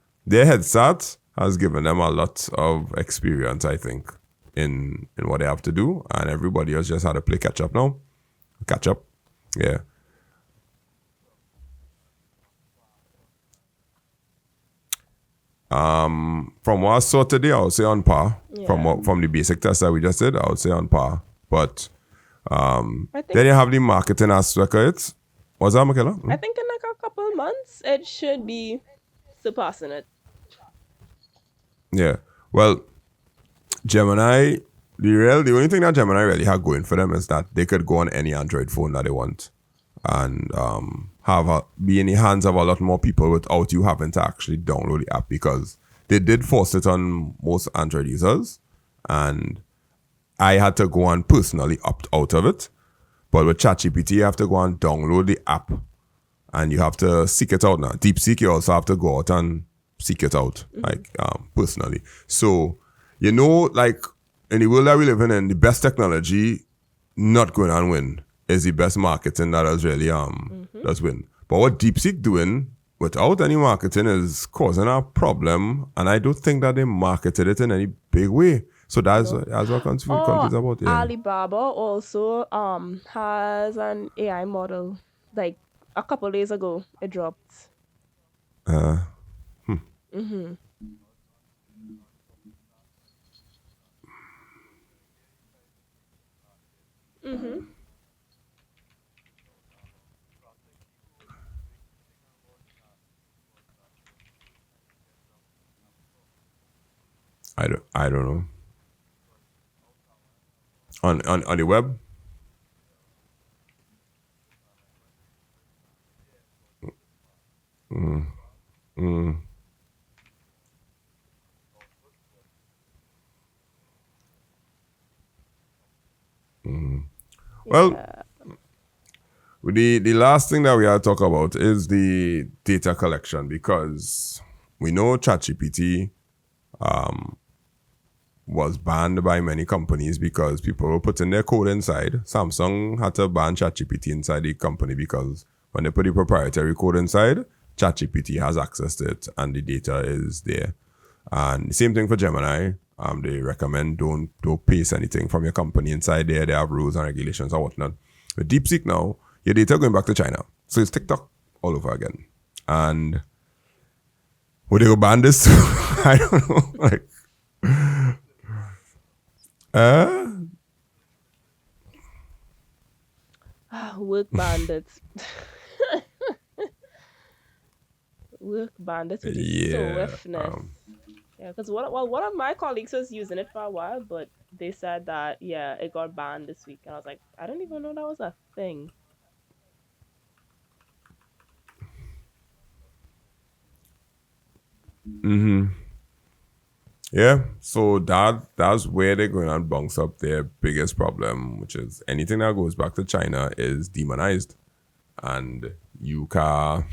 [SPEAKER 2] headset has given them a lot of experience, I think, in what they have to do, and everybody else just had to play catch up now. Catch up, yeah. From what I saw today, I would say on par.
[SPEAKER 1] Yeah.
[SPEAKER 2] From the basic test that we just did, I would say on par. But
[SPEAKER 1] I think
[SPEAKER 2] then you have the marketing aspect of it. What's that, Michaela?
[SPEAKER 1] I think in like a couple months it should be surpassing it.
[SPEAKER 2] Yeah. Well, Gemini, the only thing that Gemini really had going for them is that they could go on any Android phone that they want and be in the hands of a lot more people without you having to actually download the app because they did force it on most Android users and I had to go and personally opt out of it. But with ChatGPT, you have to go and download the app and you have to seek it out now. DeepSeek, you also have to go out and seek it out, like personally. So, like in the world that we live in, the best technology not going and win is the best marketing that does really does win. But what DeepSeek doing without any marketing is causing a problem, and I don't think that they marketed it in any big way. So that's what confused about. Yeah.
[SPEAKER 1] Alibaba also has an AI model. Like a couple days ago, it dropped.
[SPEAKER 2] I don't know. On the web. Well,
[SPEAKER 1] Yeah.
[SPEAKER 2] the last thing that we are to talk about is the data collection because we know ChatGPT was banned by many companies because people were putting their code inside. Samsung had to ban ChatGPT inside the company because when they put the proprietary code inside, ChatGPT has access to it and the data is there. And the same thing for Gemini. They recommend don't paste anything from your company inside there. They have rules and regulations and whatnot. With DeepSeek now, your data going back to China. So it's TikTok all over again. And would they go ban this? I don't know. Like,
[SPEAKER 1] work bandits. Work bandits with
[SPEAKER 2] Yeah,
[SPEAKER 1] swiftness. Yeah, because one of my colleagues was using it for a while, but they said that it got banned this week, and I was like, I didn't even know that was a thing.
[SPEAKER 2] Yeah, so that's where they're going to bounce up their biggest problem, which is anything that goes back to China is demonized, and you can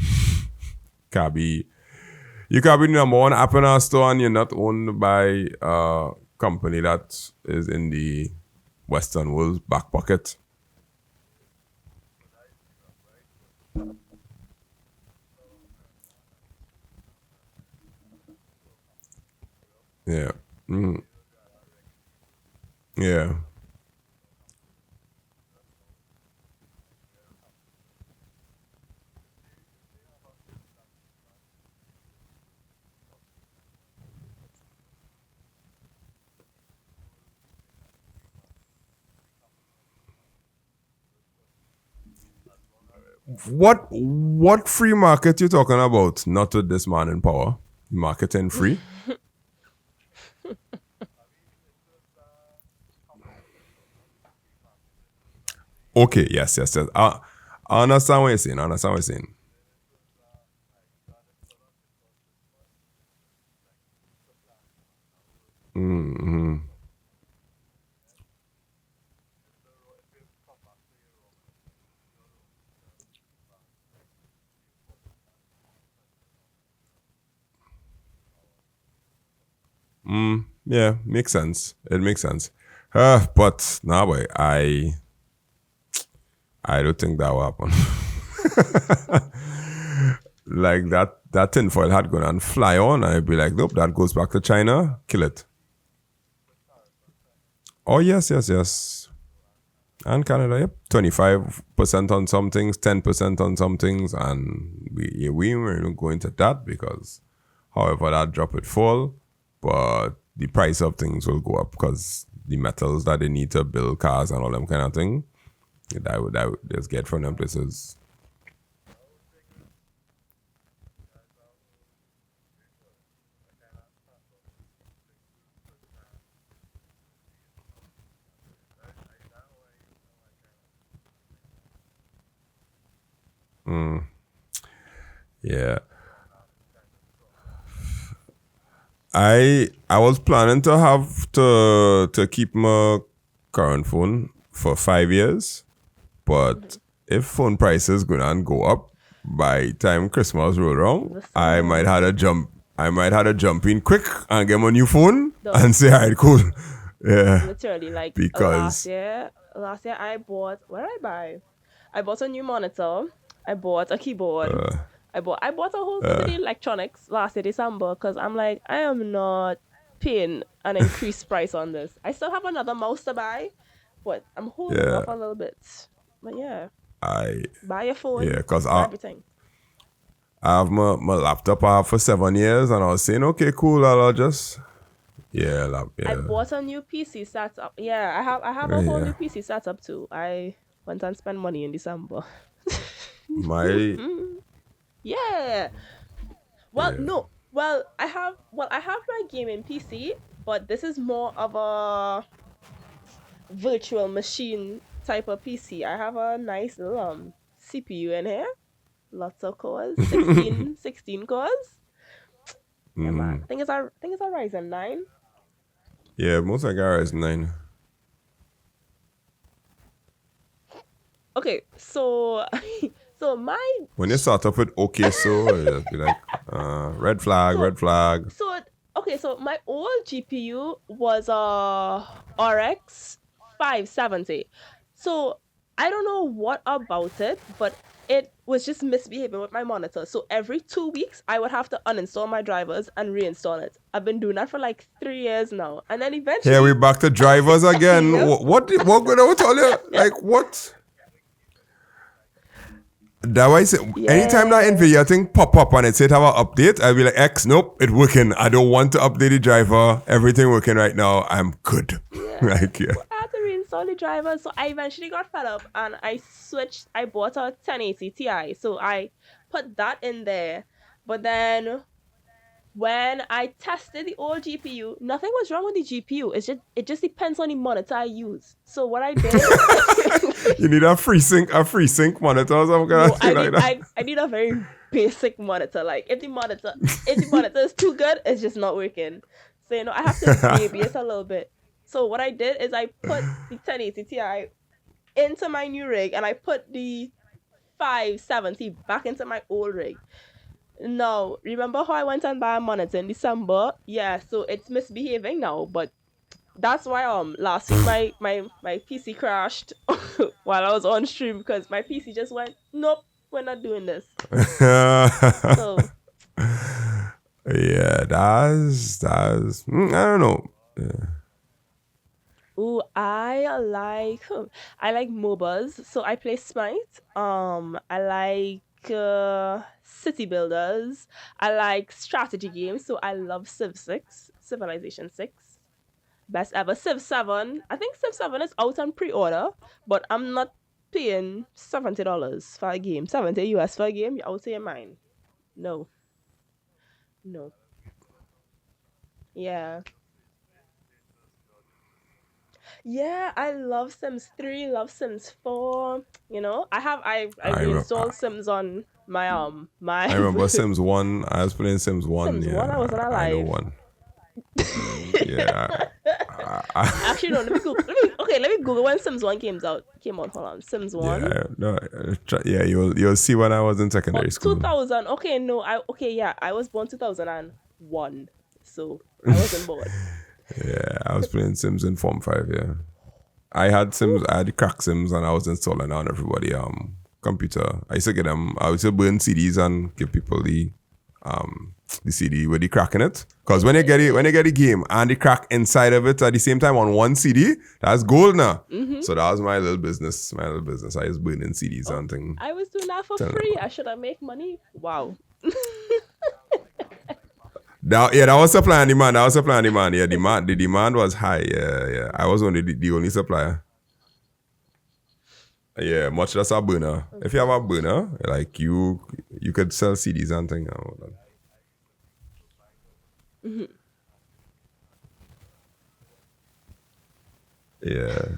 [SPEAKER 2] be number one app in our store, and you're not owned by a company that is in the Western world's back pocket. Yeah. Yeah. What free market you talking about? Not with this man in power. Marketing free? Okay, yes. I understand what you're saying. Yeah, makes sense. It makes sense. But nah, boy, I don't think that will happen. Like that tinfoil hat gone and fly on, and I'd be like, nope, that goes back to China, kill it. Oh yes. And Canada, yep. 25% on some things, 10% on some things, and we weren't going to that because however that drop it fall, but the price of things will go up because the metals that they need to build cars and all them kind of thing, that would just get from them places. Yeah. I was planning to have to keep my current phone for 5 years, but if phone prices gonna go up by time Christmas roll around, I might have to jump in quick and get my new phone and say, alright, cool. Yeah.
[SPEAKER 1] Literally, like
[SPEAKER 2] Because
[SPEAKER 1] last year I bought. What did I buy? I bought a new monitor. I bought a keyboard. I bought a whole set of electronics last year December because I'm like, I am not paying an increased price on this. I still have another mouse to buy, but I'm holding off a little bit. But yeah, buy your phone.
[SPEAKER 2] yeah, because
[SPEAKER 1] buy everything.
[SPEAKER 2] I have my laptop I have for 7 years, and I was saying, okay, cool, I'll just
[SPEAKER 1] I bought a new PC setup. Yeah, I have a whole new PC setup too. I went and spent money in December.
[SPEAKER 2] my
[SPEAKER 1] Yeah. Well, no. Well, I have my gaming PC, but this is more of a virtual machine type of PC. I have a nice little CPU in here. Lots of cores. 16 cores. Yeah, man. I think it's a Ryzen 9.
[SPEAKER 2] Yeah, most like ours 9.
[SPEAKER 1] Okay, so so my
[SPEAKER 2] When you start off with okay, so it'll be like red flag.
[SPEAKER 1] So okay, so my old GPU was a RX 570. So I don't know what about it, but it was just misbehaving with my monitor. So every 2 weeks, I would have to uninstall my drivers and reinstall it. I've been doing that for like 3 years now. And then eventually...
[SPEAKER 2] Here we back to drivers again.
[SPEAKER 1] Yep.
[SPEAKER 2] What going on with all you? Like, what? That why I say, anytime that NVIDIA thing pop up and it said have an update, I'll be like, X, nope, it working. I don't want to update the driver. Everything working right now. I'm good. Like, yeah.
[SPEAKER 1] I had to reinstall the driver, so I eventually got fed up and I switched. I bought a 1080 Ti, so I put that in there. But then when I tested the old GPU, nothing was wrong with the GPU. It just depends on the monitor I use. So what I did,
[SPEAKER 2] You need a free sync monitor or something
[SPEAKER 1] no,
[SPEAKER 2] like that.
[SPEAKER 1] I need a very basic monitor. Like if the monitor is too good, it's just not working. So I have to baby it a little bit. So what I did is I put the 1080 Ti into my new rig and I put the 570 back into my old rig. Now, remember how I went and bought a monitor in December? Yeah, so it's misbehaving now, but that's why last week my PC crashed while I was on stream because my PC just went, nope, we're not doing this. So
[SPEAKER 2] yeah, that's I don't know. Yeah.
[SPEAKER 1] ooh, I like MOBAs, so I play Smite. I like city builders. I like strategy games, so I love Civilization 6. Best ever. Civ 7. I think Civ 7 is out on pre-order, but I'm not paying $70 for a game. 70 US for a game. You're out of your mind. No. Yeah. Yeah, I love Sims 3, love Sims 4. I reinstalled Sims on my
[SPEAKER 2] I remember Sims 1. I was playing Sims 1.
[SPEAKER 1] Sims
[SPEAKER 2] yeah,
[SPEAKER 1] 1, I wasn't alive.
[SPEAKER 2] I know 1. Yeah.
[SPEAKER 1] Actually, no. Let me Google when Sims 1 came out. Hold on, Sims 1.
[SPEAKER 2] Yeah, you'll see when I was in secondary school.
[SPEAKER 1] 2000. Okay, no. I was born 2001, so I wasn't born.
[SPEAKER 2] Yeah, I was playing Sims in Form 5. Yeah, I had Sims. I had the crack Sims, and I was installing on everybody computer. I used to get them. I used to burn CDs and give people the CD with the crack in it. Because when you get the game and the crack inside of it at the same time on one CD, that's gold now. Mm-hmm. So that was my little business. I was burning CDs and things.
[SPEAKER 1] I was doing that for free. I should have made money. Wow.
[SPEAKER 2] That was supply and demand. Yeah, the demand was high. Yeah. I was only the only supplier. Yeah, much less a burner. Okay. If you have a burner, like you could sell CDs and things. Mm-hmm. Yeah.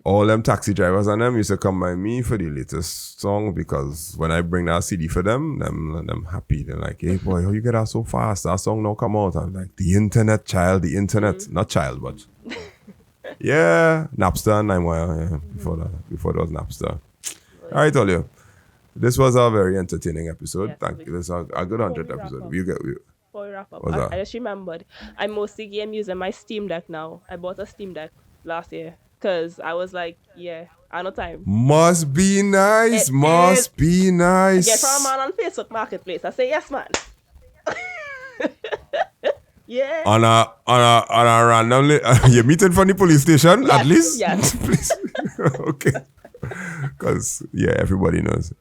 [SPEAKER 2] All them taxi drivers and them used to come by me for the latest song because when I bring that CD for them happy. They're like, hey boy, how you get that so fast? That song now come out. I'm like, the internet, child, the internet. Mm-hmm. Not child, but yeah, Napster and LimeWire. Yeah, before there was Napster. All right, Olio. This was a very entertaining episode.
[SPEAKER 1] Yes,
[SPEAKER 2] thank you. This is a good 100th episode.
[SPEAKER 1] Before we wrap up, I just remembered. I mostly game using my Steam Deck now. I bought a Steam Deck last year because I was like, yeah, I have no time.
[SPEAKER 2] Must be nice. Be nice.
[SPEAKER 1] I get from a man on Facebook Marketplace. I say, yes, man. Yeah.
[SPEAKER 2] On a randomly, you meeting from the police station at least?
[SPEAKER 1] Yes.
[SPEAKER 2] Please. Okay. Because everybody knows.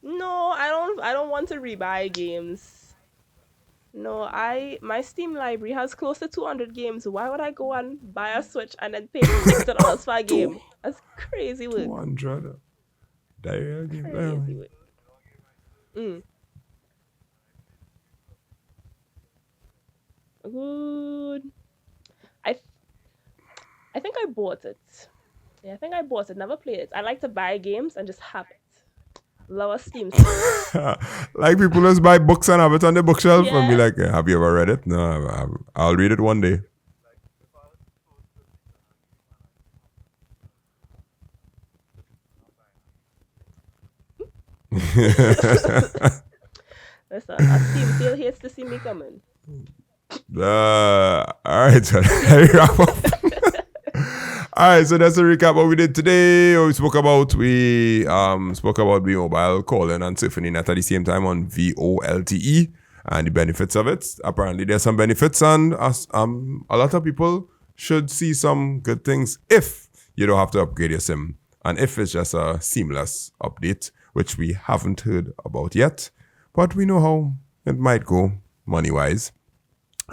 [SPEAKER 1] No, I don't want to rebuy games. No, my Steam library has close to 200 games. Why would I go and buy a Switch and then pay $60 for a game? That's crazy work.
[SPEAKER 2] 200. Diarrhea game.
[SPEAKER 1] Crazy work. Good. I think I bought it. Yeah, I think I bought it. Never played it. I like to buy games and just have it. Lower Steam.
[SPEAKER 2] Like people just buy books and have it on the bookshelf and be like, have you ever read it? No, I'll read it one day.
[SPEAKER 1] Listen, a Steam sale hates to see me coming.
[SPEAKER 2] All right, so let me wrap up. All right, so that's a recap what we did today. We spoke about bmobile calling and surfing net at the same time on VoLTE and the benefits of it. Apparently, there's some benefits, and a lot of people should see some good things if you don't have to upgrade your SIM, and if it's just a seamless update, which we haven't heard about yet, but we know how it might go money-wise.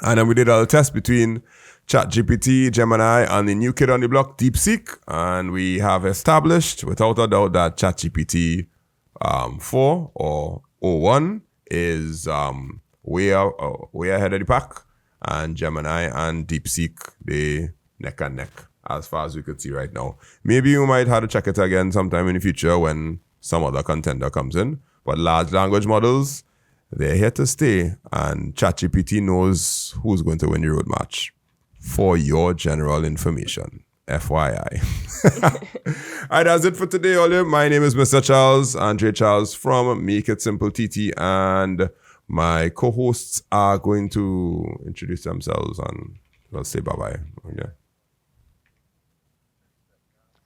[SPEAKER 2] And then we did a test between ChatGPT, Gemini, and the new kid on the block, DeepSeek. And we have established, without a doubt, that ChatGPT 4 or 01 is way ahead of the pack. And Gemini and DeepSeek, they neck and neck, as far as we could see right now. Maybe you might have to check it again sometime in the future when some other contender comes in. But large language models, they're here to stay, and ChatGPT knows who's going to win the road match. For your general information, FYI. All right, that's it for today, Ollie. My name is Mr. Charles, Andre Charles from Make It Simple TT, and my co-hosts are going to introduce themselves and we'll say bye-bye. Okay.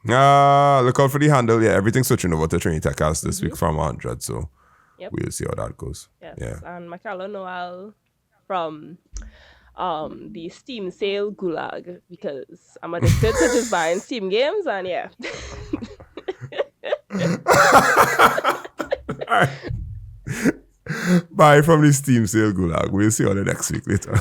[SPEAKER 2] Look out for the handle. Yeah, everything's switching over to Trinity TechCast this week from 100, so
[SPEAKER 1] Yep.
[SPEAKER 2] we'll see how that goes.
[SPEAKER 1] Yes.
[SPEAKER 2] Yeah.
[SPEAKER 1] And Michaela Noel from the Steam sale gulag, because I'm addicted to just buying Steam games, and yeah.
[SPEAKER 2] All right. Bye from the Steam sale gulag. We'll see you all the next week later.